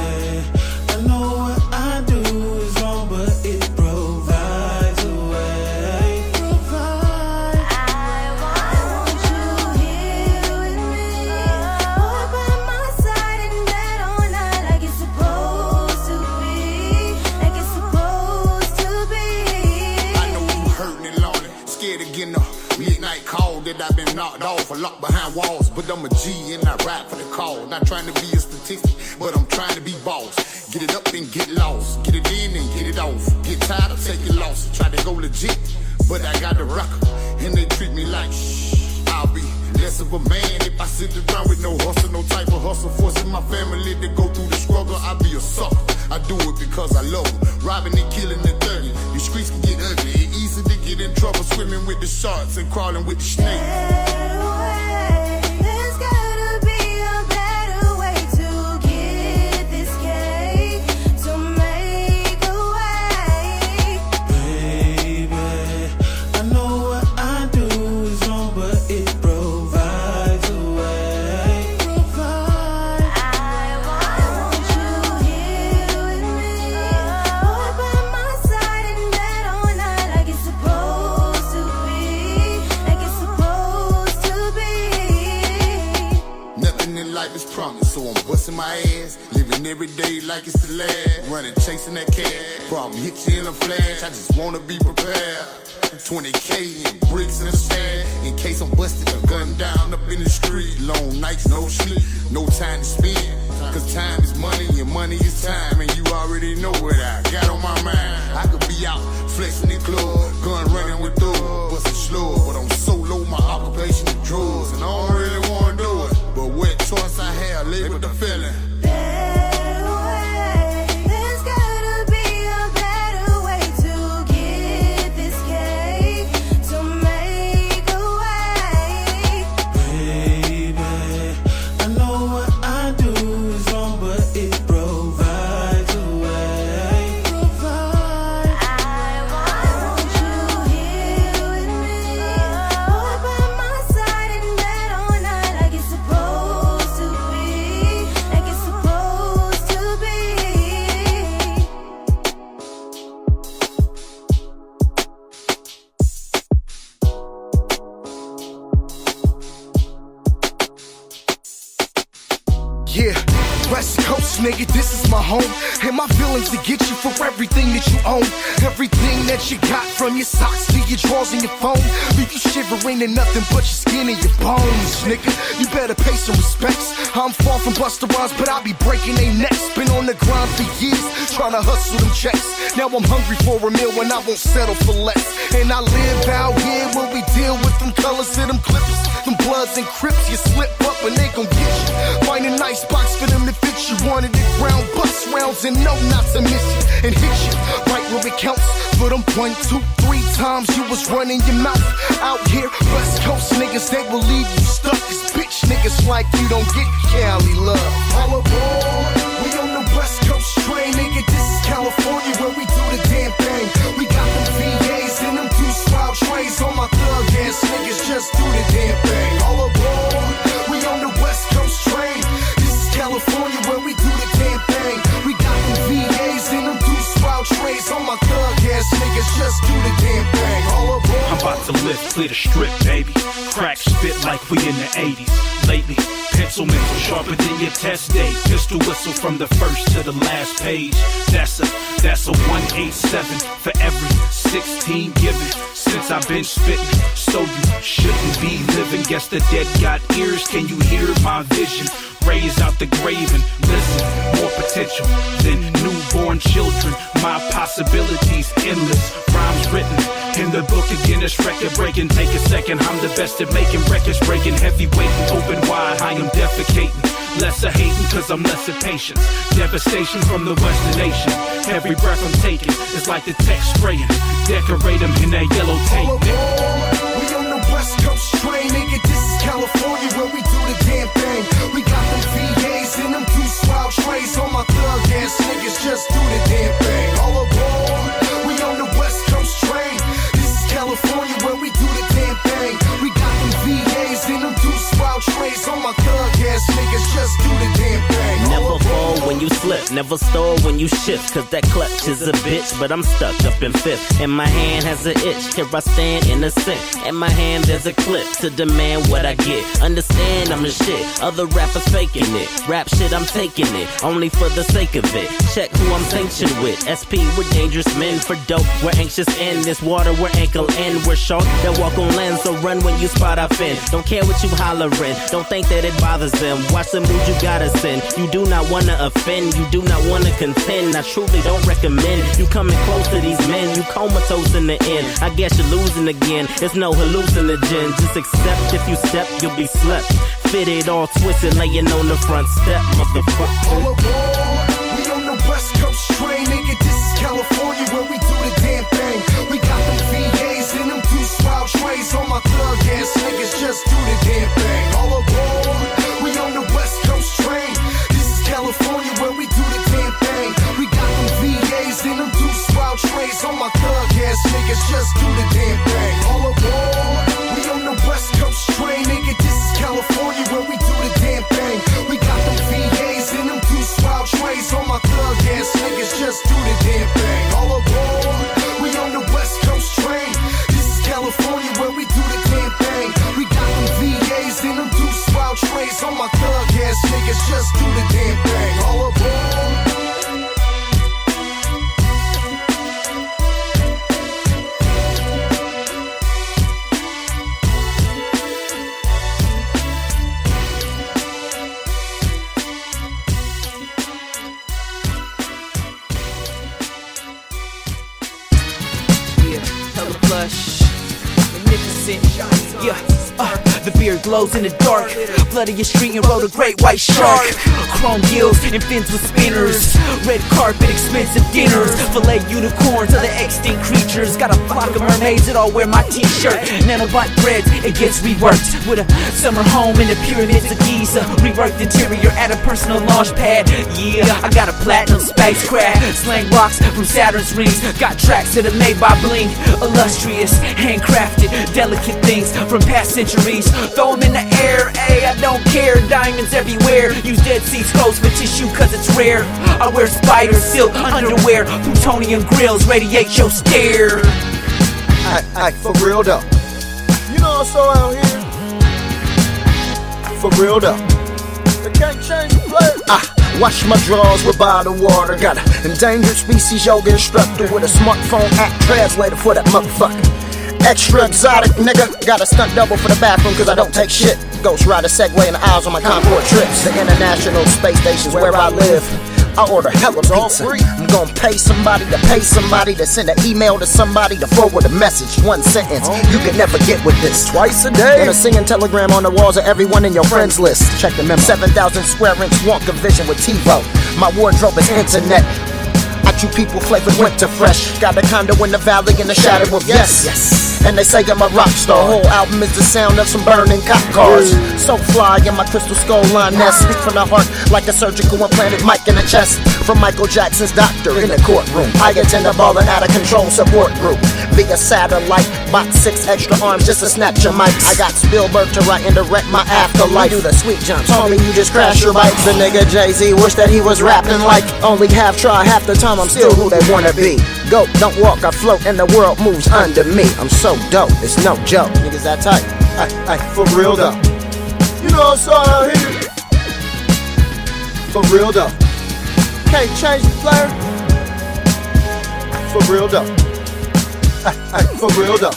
I know what I do is wrong, but it provides a way. Provide. I want you here with me. Boy, by my side in bed all night like it's supposed to be. Like it's supposed to be. I know you hurting and lonely, scared of getting a midnight call that I've been knocked off or locked behind walls. But I'm a G and I ride for the call. Not trying to be a statistic, but I'm trying to be boss. Get it up and get lost, get it in and get it off. Get tired of taking losses, try to go legit, but I got the rocker, and they treat me like shh. I'll be less of a man if I sit around with no hustle, no type of hustle. Forcing my family to go through the struggle, I'll be a sucker. I do it because I love them. Robbing and killing and thugging. These streets can get ugly. It's easy to get in trouble, swimming with the sharks and crawling with the snakes. Better way. There's gotta be a better way to get this cake, to make a way. Baby, I know what I do is wrong, but it provides a way. Provide. I want you here with me. Boy, by my side in bed all night like it's supposed to be. Like it's supposed to be. Nothing in life is promised, so I'm busting my ass. Living every day like it's the last. Running, chasing that cash. Problem hits you in a flash. I just wanna be prepared. 20K in bricks and a stash. In case I'm busted or gunned down up in the street. Long nights, no sleep, no time to spend. Cause time is money and money is time. And you already know what I got on my mind. I could be out flexing in club, gun running with thugs, busting slow. But I'm so low, my occupation is drugs. And I don't really wanna do it. But what choice I have, live with the feeling. Better way. There's gotta be a better way to get this cake, to make a way. Baby, I know what I do is wrong, but it provides a way. Provide. I want you here with me. Boy, by my side in bed all night like it's supposed to be. Like it's supposed to be. Yeah, West Coast nigga, this is my home. And my feelings to get you for everything that you own. Everything that you got, from your socks to your drawers and your phone. Leave you shivering in nothing but your skin and your bones, nigga. You better pay some respects. I'm far from Busta Rhymes, but I be breaking their necks. Been on the grind for years, trying to hustle them checks. Now I'm hungry for a meal and I won't settle for less. And I live out here where we deal with them colors and them clippers. Them Bloods and Crips, you slip up and they gon' get you. Find a nice box for them to fit you. Wanted it round, bust rounds and know not to miss you. And hit you right where it counts. For them 1, 2, 3 times you was running your mouth. Out here, West Coast niggas, they will leave you stuck. Cause bitch niggas like you don't get Cali love. All aboard, we on the West Coast train, nigga. This is California where we do the damn thing. damn thing. All aboard, we on the West Coast train. This is California where we do the damn thing. We got them VAs and them deuce wild trays. All my thug ass niggas just do the damn thing. All aboard. I'm about to lift, clear the strip, baby. Crack spit like we in the 80s. Lately, pencil mental sharper than your test day. Pistol whistle from the first to the last page. That's a 187 for every 16 given. Since I've been spitting, so you shouldn't be living. Guess the dead got ears. Can you hear my vision? Raise out the grave and listen. More potential than newborn children. My possibilities endless. Rhymes written in the book of Guinness, record breaking. Take a second, I'm the best at making records breaking. Heavyweight and open wide, I am defecating. Lesser hating cause I'm less impatient. Devastation from the western nation. Every breath I'm taking is like the text spraying. Decorate them in that yellow tape. We on the West Coast train, nigga. This is California where we do the damn thing. We got them VAs and them deuce wild trays. All my thug ass niggas just do the damn thing. All aboard, we on the West Coast train. This is California where we do the damn thing. We got them VAs and them deuce wild trays. All my thug ass niggas just do the damn thing. Never fall when you slip, never stall when you shift. Cause that clutch is a bitch, but I'm stuck up in fifth. And my hand has an itch, here I stand innocent. In my hand there's a clip to demand what I get. Understand I'm a shit, other rappers faking it. Rap shit I'm taking it, only for the sake of it. Check who I'm sanctioned with, SP we're dangerous men. For dope we're anxious in, this water we're ankle in. We're shark that walk on land, so run when you spot our fin. Don't care what you hollering, don't think that it bothers them. Watch the mood you gotta send, you do not wanna offend. You do not wanna contend, I truly don't recommend you coming close to these men. You comatose in the end, I guess you're losing again. It's no hallucinogen, just accept if you step, you'll be slept. Fitted all twisted, laying on the front step, motherfucker. All aboard, we on the West Coast train, nigga. This is California where we do the damn thing. We got them VAs and them deuce wild trays. All my thug ass niggas just do the damn thing. All aboard, we on the West Coast train. This is California where we do the damn thing. We got them VAs and them deuce wild trays. All my thug ass niggas just do the damn thing. All aboard, we on the West Coast train, nigga. This is California where we do the damn thing. We got them VAs and them deuce wild trays. All my thug ass niggas just do the damn thing. All aboard, we on the West Coast train. This is California where we do the damn thing. We got them VAs and them deuce wild trays. All my thug ass niggas just do the damn thing. All aboard. The beard glows in the dark. Blood of your street and rode a great white shark. Chrome gills and fins with spinners. Red carpet, expensive dinners. Filet unicorns, other extinct creatures. Got a flock of mermaids that all wear my t-shirt. Nanobot breads, it gets reworked. With a summer home in the pyramids of Giza. Reworked interior at a personal launch pad. Yeah, I got a platinum spacecraft. Slang rocks from Saturn's rings. Got tracks that are made by bling. Illustrious, handcrafted, delicate things from past centuries. Throw them in the air, ayy, I don't care. Diamonds everywhere. Use Dead Sea Scrolls for tissue cause it's rare. I wear spider silk underwear. Plutonium grills radiate your stare. Aye, for real though. You know what's so out here? For real though. They can't change the play. Wash my drawers with bottled water. Got an endangered species yoga instructor with a smartphone app translator for that motherfucker. Extra exotic nigga, got a stunt double for the bathroom cause I don't take shit. Ghost rider Segway in the aisles on my Concorde trips. The International Space Station's where I live. I order hella pizza. I'm gonna pay somebody to send an email to somebody to forward a message. One sentence, you can never get with this. Twice a day. And a singing telegram on the walls of everyone in your friends list. Check the memo. 7,000 square inch Wonka vision with TiVo. My wardrobe is internet. I chew people flavored winter fresh. Got a condo in the valley in the shadow of yes. And they say I'm a rock star. Whole album is the sound of some burning cop cars. So fly in my crystal skull line nest. Speak from the heart like a surgical implanted mic in the chest. From Michael Jackson's doctor in the courtroom. I attend a ballin' out of control support group. via satellite. Bought 6 extra arms just to snatch your mics. I got Spielberg to write and direct my afterlife. Do the sweet jumps, homie, you just crash your bike. The nigga Jay-Z wish that he was rapping like only half try, half the time I'm still who they wanna be. Go, don't walk, I float and the world moves under me. I'm so dope, it's no joke. Niggas that tight, ay, for real though. You know what's out here. For real though. Can't change the player. For real though. For real though.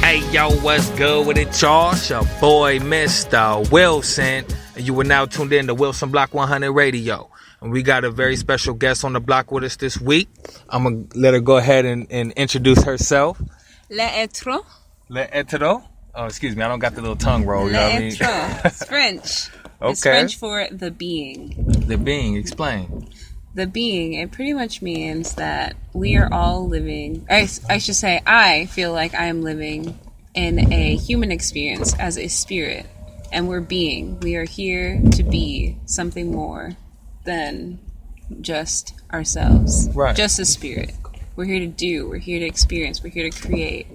Hey yo, what's good with it, y'all? It's your boy, Mr. Wilson, and you are now tuned in to Wilson Block 100 Radio. And we got a very special guest on the block with us this week. I'm gonna let her go ahead and introduce herself. L'être. L'être? Oh, excuse me, I don't got the little tongue roll. You know what I mean? It's French. Okay. It's French for the being. The being, explain. The being, it pretty much means that we are all living, I should say, I feel like I am living in a human experience as a spirit. And we're being. We are here to be something more than just ourselves. Right. Just a spirit. We're here to do. We're here to experience. We're here to create.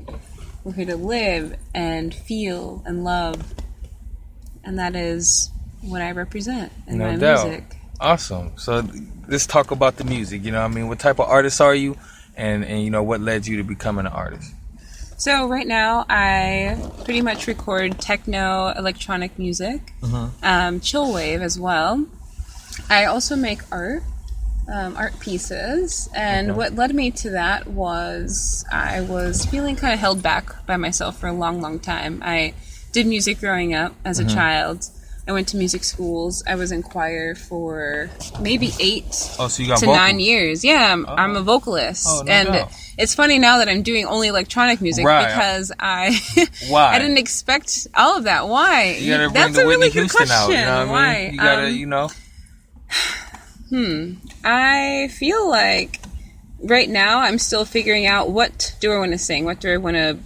We're here to live and feel and love. And that is what I represent in my music. Awesome. So let's talk about the music. You know what I mean? What type of artist are you? And you know, what led you to becoming an artist? So right now I pretty much record techno, electronic music, chill wave as well. I also make art pieces, and what led me to that was I was feeling kind of held back by myself for a long time. I did music growing up as a child. I went to music schools. I was in choir for maybe 8 to 9 years. Yeah, I'm a vocalist. And it's funny now that I'm doing only electronic music because I didn't expect all of that. Why? You gotta That's bring a really Whitney good Houston question. out, you know what I mean? You gotta, you know. I feel like right now I'm still figuring out what do I want to sing, what do I want to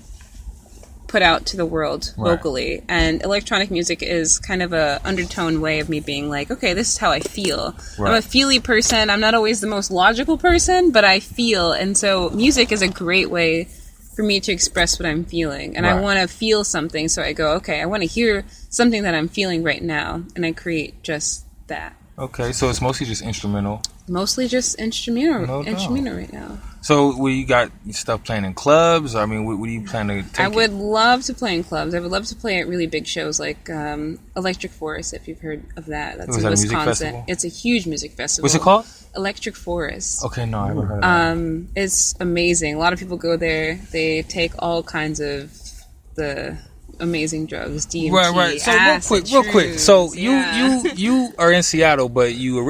put out to the world vocally. And electronic music is kind of a undertone way of me being like, okay, this is how I feel. I'm a feely person. I'm not always the most logical person, but I feel. And so music is a great way for me to express what I'm feeling. And I want to feel something. So I go, okay, I want to hear something that I'm feeling right now. And I create just that. Okay, so it's mostly just instrumental. Mostly just instrumental right now. So, you got stuff playing in clubs? I mean, what do you plan to take? I would love to play in clubs. I would love to play at really big shows like Electric Forest, if you've heard of that. That's in Wisconsin. It's a huge music festival. What's it called? Electric Forest. Okay, no, I haven't heard of that. It's amazing. A lot of people go there. They take all kinds of the amazing drugs, DMT, right. So acid, real quick. So yeah. you are in Seattle, but you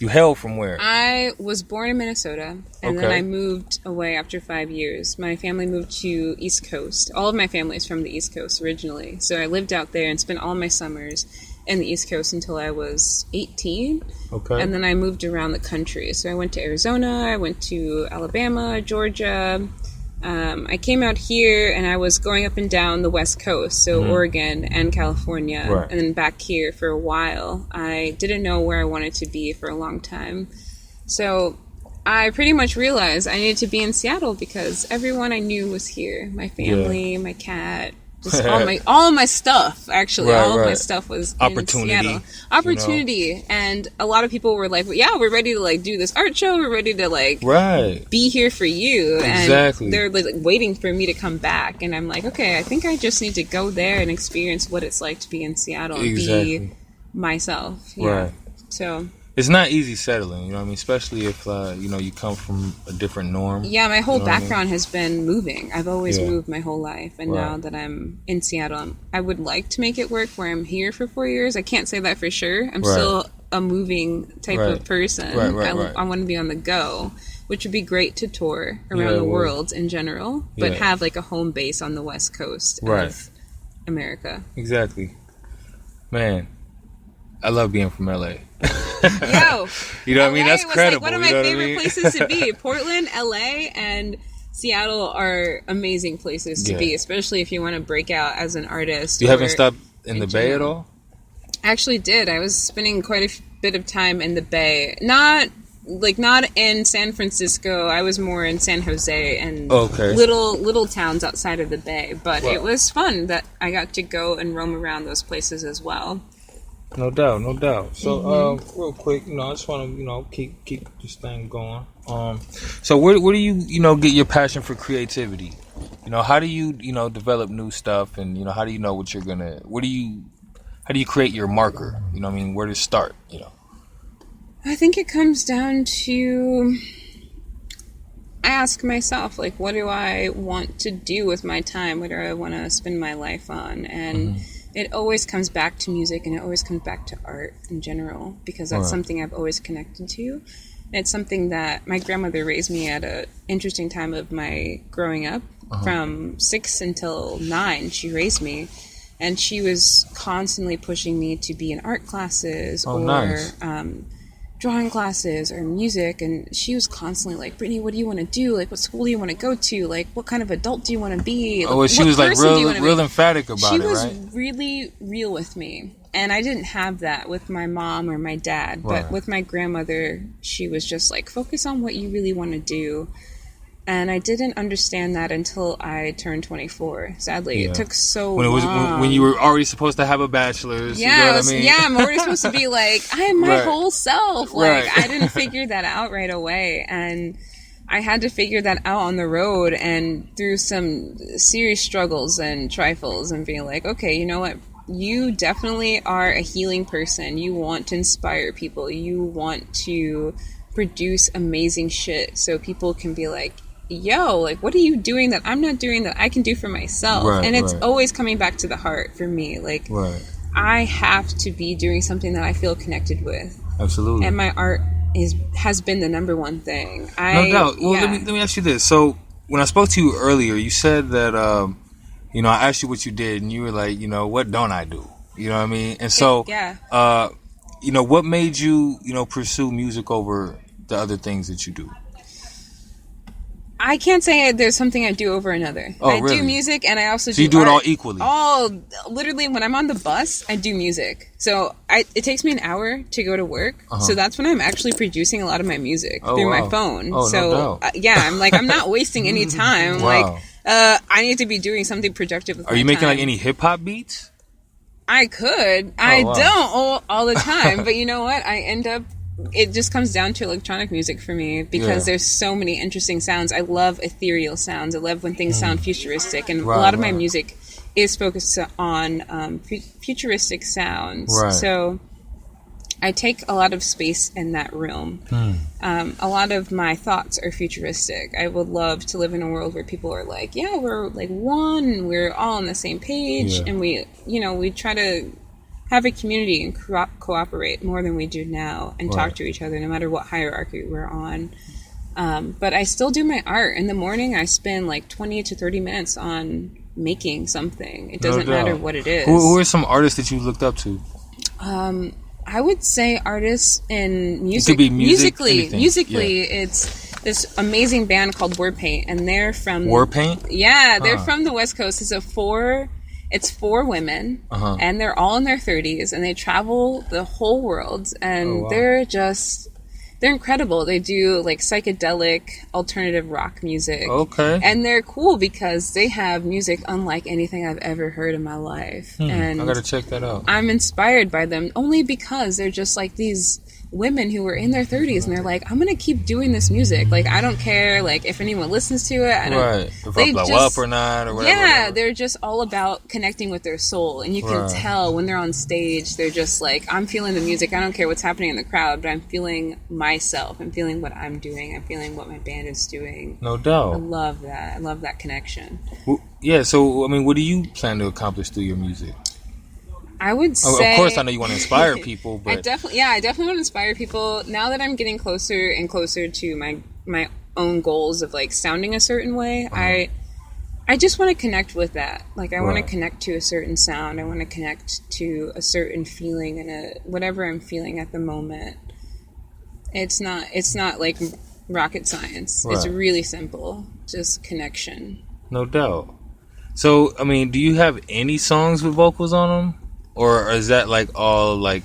hail from where? I was born in Minnesota, and then I moved away after 5 years. My family moved to East Coast. All of my family is from the East Coast originally. So I lived out there and spent all my summers in the East Coast until I was 18. Okay. And then I moved around the country. So I went to Arizona, I went to Alabama, Georgia. I came out here and I was going up and down the West Coast, so Oregon and California, and then back here for a while. I didn't know where I wanted to be for a long time. So I pretty much realized I needed to be in Seattle because everyone I knew was here. My family, my cat, just all of my stuff, actually. All of my stuff was in Seattle. Opportunity. You know? And a lot of people were like, well, yeah, we're ready to like do this art show. We're ready to like be here for you. Exactly. And they're like waiting for me to come back. And I'm like, okay, I think I just need to go there and experience what it's like to be in Seattle and be myself. Yeah. Right. So it's not easy settling, you know what I mean? Especially if, you come from a different norm. Yeah, my whole background has been moving. I've always moved my whole life. And now that I'm in Seattle, I would like to make it work where I'm here for 4 years. I can't say that for sure. I'm still a moving type of person. I want to be on the go, which would be great to tour around the world in general, but have like a home base on the West Coast of America. Exactly. Man, I love being from LA. Yo, you know what I mean? That's credible. Like one of my favorite places to be. Portland, LA, and Seattle are amazing places to be, especially if you want to break out as an artist. You haven't stopped in the Bay at all? I actually did. I was spending quite a bit of time in the Bay. Not like not in San Francisco. I was more in San Jose and Okay. little towns outside of the Bay. But Wow. it was fun that I got to go and roam around those places as well. No doubt, no doubt. So, Mm-hmm. real quick, I just want to, keep this thing going. So where do you, get your passion for creativity? How do you, develop new stuff, and how do you know what you're gonna? How do you create your marker? Where to start? I think it comes down to I ask myself, like, what do I want to do with my time? What do I want to spend my life on? And it always comes back to music, and it always comes back to art in general, because that's something I've always connected to. And it's something that my grandmother raised me at an interesting time of my growing up. From 6 until 9, she raised me. And she was constantly pushing me to be in art classes drawing classes or music, and she was constantly like, Brittany, what do you want to do? Like, what school do you want to go to? Like, what kind of adult do you want to be? Oh, she was like real emphatic about it, right? She was really real with me, and I didn't have that with my mom or my dad, but with my grandmother, she was just like, focus on what you really want to do. And I didn't understand that until I turned 24. Sadly, it took so long. When you were already supposed to have a bachelor's. Yeah, you know what I mean? Yeah, I'm already supposed to be like, I am my whole self. Like, Right. I didn't figure that out right away. And I had to figure that out on the road and through some serious struggles and trifles, and being like, okay, you know what? You definitely are a healing person. You want to inspire people. You want to produce amazing shit so people can be like, yo, like, what are you doing that I'm not doing that I can do for myself? And it's always coming back to the heart for me. Like, I have to be doing something that I feel connected with. Absolutely. And my art has been the number one thing. No doubt. Well, let me ask you this. So when I spoke to you earlier, you said that, I asked you what you did, and you were like, what don't I do? You know what I mean? And so, what made you, pursue music over the other things that you do? I can't say there's something I do over another. I do music, and I also do you do art. it all equally? Oh, literally, when I'm on the bus, I do music. So it takes me an hour to go to work. So that's when I'm actually producing a lot of my music through my phone. Oh, so no doubt. I'm like, I'm not wasting any time. Like, I need to be doing something productive with Are you making like any hip hop beats? I could. I don't all the time. But you know what? I end up... It just comes down to electronic music for me, because there's so many interesting sounds. I love ethereal sounds. I love when things sound futuristic, and a lot of my music is focused on futuristic sounds. So I take a lot of space in that realm. A lot of my thoughts are futuristic. I would love to live in a world where people are like, yeah, we're like one, we're all on the same page, and we try to have a community and cooperate more than we do now, and talk to each other no matter what hierarchy we're on. But I still do my art. In the morning, I spend like 20 to 30 minutes on making something. It doesn't matter what it is. Who are some artists that you looked up to? I would say artists in music. It could be music, musically, it's this amazing band called War Paint, and they're from... War Paint? Yeah, they're from the West Coast. It's four women, and they're all in their 30s, and they travel the whole world, and they're incredible. They do like psychedelic alternative rock music. Okay. And they're cool because they have music unlike anything I've ever heard in my life. And I gotta check that out. I'm inspired by them only because they're just like these women who are in their 30s, and they're like, I'm gonna keep doing this music. Like, I don't care like if anyone listens to it. I don't, if I blow up or not or whatever. Yeah, they're just all about connecting with their soul, and you can tell when they're on stage, they're just like, I'm feeling the music. I don't care what's happening in the crowd, but I'm feeling myself. I'm feeling what I'm doing. I'm feeling what my band is doing. No doubt. I love that. I love that connection. Well, yeah. So, I mean, what do you plan to accomplish through your music? I would say... Of course, I know you want to inspire people, but... I definitely want to inspire people. Now that I'm getting closer and closer to my own goals of, like, sounding a certain way, I just want to connect with that. Like, I want to connect to a certain sound. I want to connect to a certain feeling and whatever I'm feeling at the moment. It's not like rocket science. It's really simple. Just connection. No doubt. So, I mean, do you have any songs with vocals on them? Or is that like all like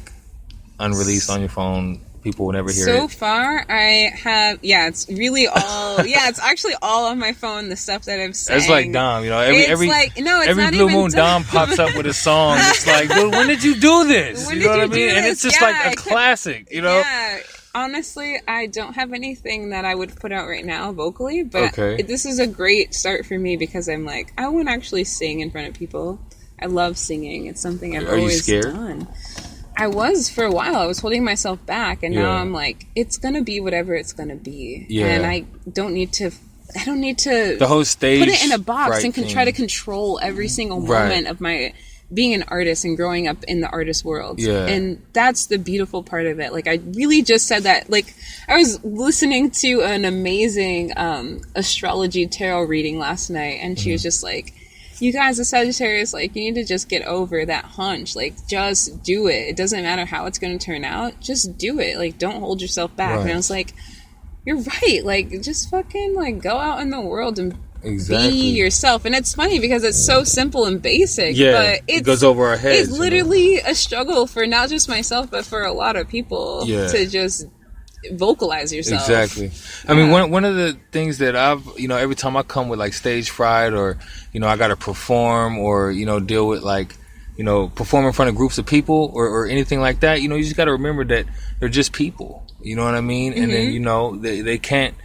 unreleased on your phone? people will never hear So it? far, I have, it's really all, it's actually all on my phone, the stuff that I've sang. It's like Dom, you know, It's every like, no, it's every not blue even moon Dom pops up with a song. It's like, dude, when did you do this? When You know did what I you mean? do And this? it's just Yeah, like I a could- classic, you know? Yeah. Honestly, I don't have anything that I would put out right now vocally, but Okay. this is a great start for me because I'm like, I want to actually sing in front of people. I love singing. It's something I've Are you always scared? done. I was for a while. I was holding myself back, and now Yeah. I'm like, it's gonna be whatever it's gonna be, Yeah. and I don't need to. The whole stage put it in a box fright and thing. try to control every single Right. moment of my being an artist and growing up in the artist world. Yeah. And that's the beautiful part of it. Like, I really just said that. Like, I was listening to an amazing astrology tarot reading last night, and she was just like, you guys, the Sagittarius, like, you need to just get over that hunch. Like, just do it. It doesn't matter how it's going to turn out. Just do it. Like, don't hold yourself back. And I was like, you're right. Like, just fucking, like, go out in the world and be yourself. And it's funny because it's so simple and basic. Yeah, but it goes over our heads. It's literally a struggle for not just myself, but for a lot of people to just vocalize yourself. Exactly. I mean, one of the things that I've, you know, every time I come with like stage fright or, you know, I got to perform or, you know, deal with like, you know, perform in front of groups of people or anything like that, you know, you just got to remember that they're just people. You know what I mean? And then, you know, they can't,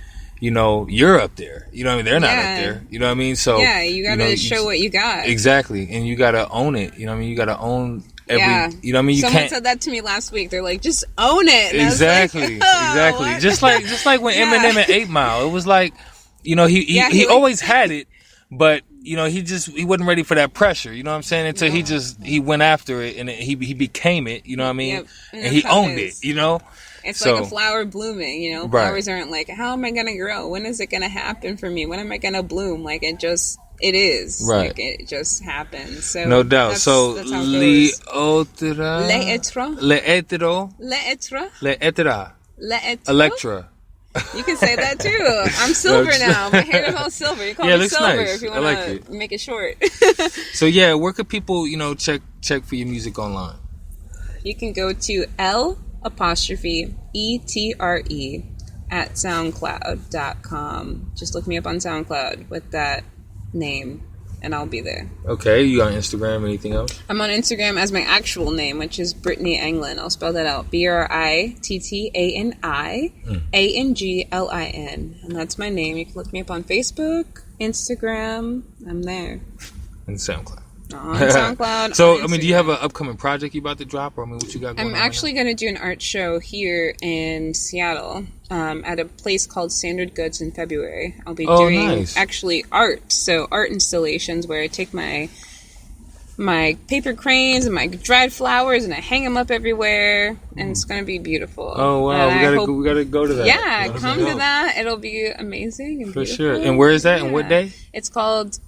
you know, you're up there. You know what I mean? They're not up there. You know what I mean? So yeah, you gotta show what you got. Exactly. And you gotta own it. You know what I mean? You gotta own every, you know what I mean? You Someone can't. said that to me last week. They're like, just own it. And Exactly. I was like, oh, Exactly. what? Just like when Eminem and 8 Mile, it was like, you know, he always had it, but you know, he wasn't ready for that pressure. You know what I'm saying? Until he went after it and he became it. You know what I mean? Yep. And he owned it. You know. It's like a flower blooming, you know. Right. Flowers aren't like, how am I gonna grow? When is it gonna happen for me? When am I gonna bloom? Like, it is. Right. Like, it just happens. So No doubt. That's, So that's how it goes. Electra. You can say that too. I'm silver now. My hair is all silver. You call me looks silver nice. if you I want like to make it short. So yeah, where could people, you know, check for your music online? You can go to L''ETRE at SoundCloud.com. Just look me up on SoundCloud with that name, and I'll be there. Okay, you on Instagram? Anything else? I'm on Instagram as my actual name, which is Brittany Anglin. I'll spell that out: BRITTANIANGLIN, and that's my name. You can look me up on Facebook, Instagram. I'm there. And SoundCloud. On SoundCloud. So, on I mean, do you Instagram. have an upcoming project you about to drop, or I mean, what you got going on? I'm actually going to do an art show here in Seattle at a place called Standard Goods in February. I'll be doing actually art, so art installations where I take my paper cranes and my dried flowers and I hang them up everywhere, and it's going to be beautiful. Oh wow, we gotta go to that. Yeah, come to that. It'll be amazing and for beautiful. sure. And where is that? And what day? It's called.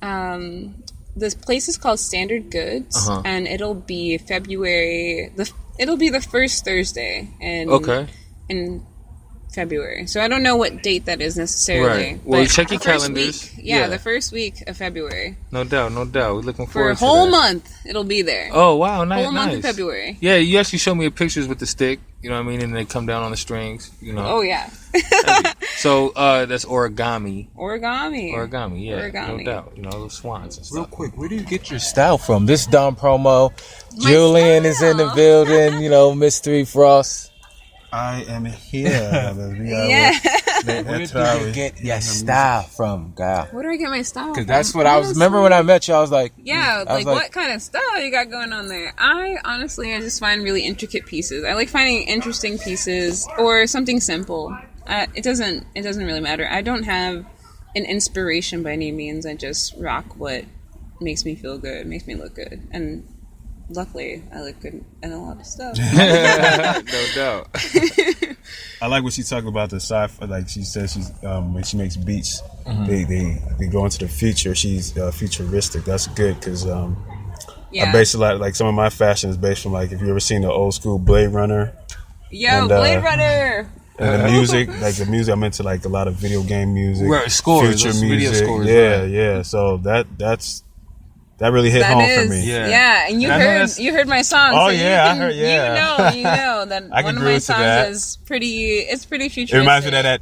This place is called Standard Goods, and it'll be February. It'll be the first Thursday in February. So I don't know what date that is necessarily. Right. Well, but check your the first calendars. Week, the first week of February. No doubt. We're looking For forward a to whole that. month, it'll be there. Oh wow, nice. Whole month of February. Yeah, you actually showed me pictures with the stick. You know what I mean, and they come down on the strings. You know. Oh yeah. So that's origami. Origami, yeah, Origami. no doubt. You know, those swans and stuff. Real quick, where do you get your style from? This Dom promo. Julian is in the building. You know, Mystery Frost. I am here. Yeah. Where do you get your style from, guy? Where do I get my style from? Because that's what I was. Remember when I met you? I was like, yeah, like what kind of style you got going on there? I just find really intricate pieces. I like finding interesting pieces or something simple. It doesn't really matter. I don't have an inspiration by any means. I just rock what makes me feel good, makes me look good, and luckily I look good in a lot of stuff. No doubt. I like what she talked about the sci-fi. Like she says, she's when she makes beats, they go into the future. She's futuristic. That's good because I base a lot. Like some of my fashion is based from like if you ever seen the old school Blade Runner. Yo, Blade Runner. And the music, I'm into like a lot of video game music, right? Scores, future music, video scores, yeah. So that's That really hit home for me. Yeah, and you heard my song. Oh so yeah, I heard. Yeah, you know that one of my songs is pretty. It's pretty futuristic. It reminds me of that.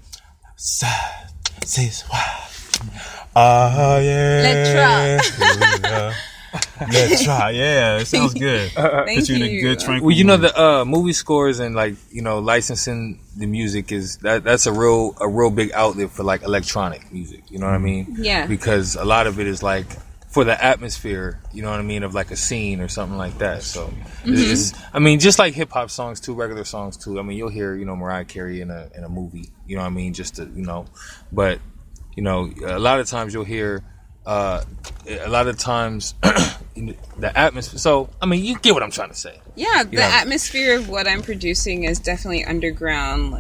Yeah. Let's try. Yeah, it sounds good. Thank you in a good tranquil. Well, you know the movie scores and licensing the music that's a real big outlet for like electronic music. You know what I mean? Yeah. Because a lot of it is like for the atmosphere. You know what I mean, of like a scene or something like that. So it's, I mean, just like hip hop songs too, regular songs too. I mean, you'll hear Mariah Carey in a movie. You know what I mean? Just to but a lot of times you'll hear. A lot of times the atmosphere. So I mean, you get what I'm trying to say. Yeah, the atmosphere of what I'm producing is definitely underground,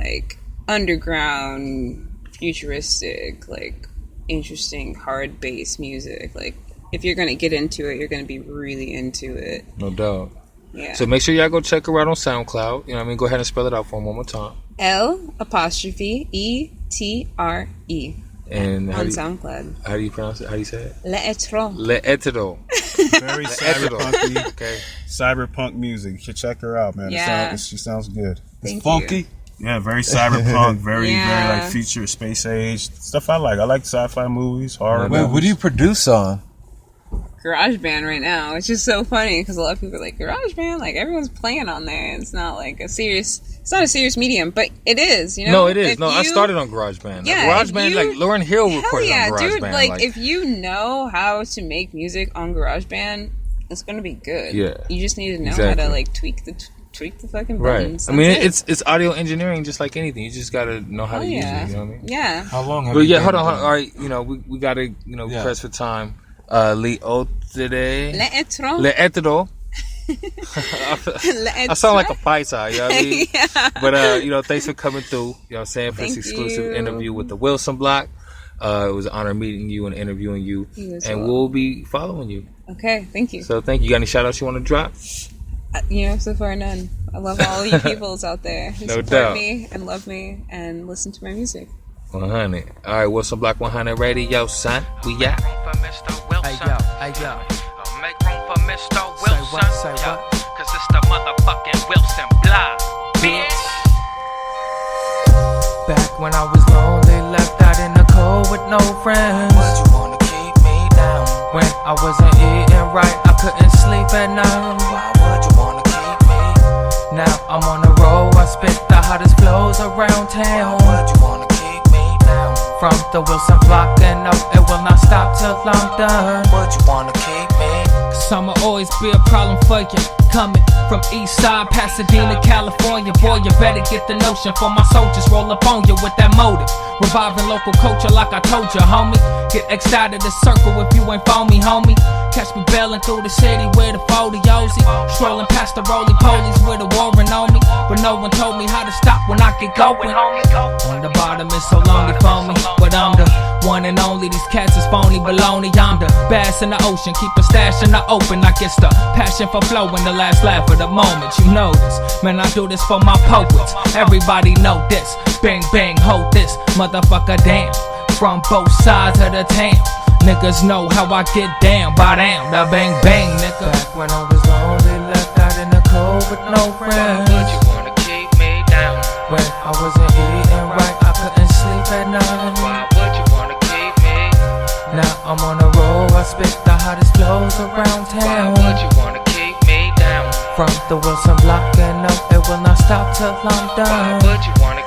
futuristic, like interesting, hard bass music. Like if you're gonna get into it, you're gonna be really into it. No doubt. Yeah. So make sure y'all go check her out on SoundCloud. You know what I mean? Go ahead and spell it out for him one more time. L''ETRE. And on SoundCloud. How do you pronounce it? How do you say it? L'Etro. Very cyberpunky. Okay. Cyberpunk music. You should check her out, man. Yeah. She sounds good. Thank funky. You. Yeah, very cyberpunk, very like future, space age stuff. I like sci-fi movies, horror. Wait, what do you produce on? GarageBand right now, which is so funny because a lot of people are like GarageBand, like everyone's playing on there. It's not like it's not a serious medium, but it is. No, it is. I started on GarageBand. Yeah, GarageBand, like Lauryn Hill recorded on GarageBand. Dude, like if you know how to make music on GarageBand, it's gonna be good. Yeah, you just need to know how to like tweak the fucking buttons. Right. I mean, it's audio engineering just like anything. You just gotta know how to use it. You know what I mean? Yeah. How long? Hold on. All right. We gotta press for time. L'Etro. I sound like a paisa, you know what I mean? But thanks for coming through, you know what I'm saying, for this exclusive interview with the WilsonBlock. It was an honor meeting you and interviewing you. And we'll be following you. Okay, thank you. So thank you. Got any shout outs you want to drop? So far none. I love all you peoples out there who support me and love me and listen to my music. 100. All right, WilsonBlock 100 Radio, son. We out. Hey yo. Make room for Mr. Wilson. Say what? Cause it's the motherfucking WilsonBlock, bitch. Back when I was lonely, left out in the cold with no friends. Would you wanna keep me down? When I wasn't eating right, I couldn't sleep at night. Why would you wanna keep me? Now I'm on the road, I spit the hottest flows around town. Why would you wanna keep me down? From the WilsonBlock, and no, it will not stop till I'm done. Would you wanna keep me? I'ma always be a problem for you. Coming from East Side, Pasadena, California. Boy, you better get the notion. For my soldiers, roll up on you with that motive. Reviving local culture like I told you, homie. Get X'd out of the circle if you ain't phone me, homie. Catch me bailing through the city with a 40-Ozy. Strolling past the roly-polies with a warrant on me. But no one told me how to stop when I get going. On the bottom is so lonely for me. But I'm the one and only. These cats is phony baloney. I'm the bass in the ocean. Keep a stash in the open. I guess the passion for flowing, the last laugh of the moment. You know this. Man, I do this for my poets. Everybody know this. Bang, bang, hold this. Motherfucker, damn. From both sides of the town. Niggas know how I get down. Bow down, the bang, bang, nigga. Back when I was lonely, left out in the cold with no friends. Would you wanna keep me down? When I wasn't eating right, I couldn't sleep at night. Why would you wanna keep me? Now I'm on the road, I spit the hottest flows around town. Why would you wanna keep me down? From the WilsonBlock, and no, it will not stop till I'm done. Why would you wanna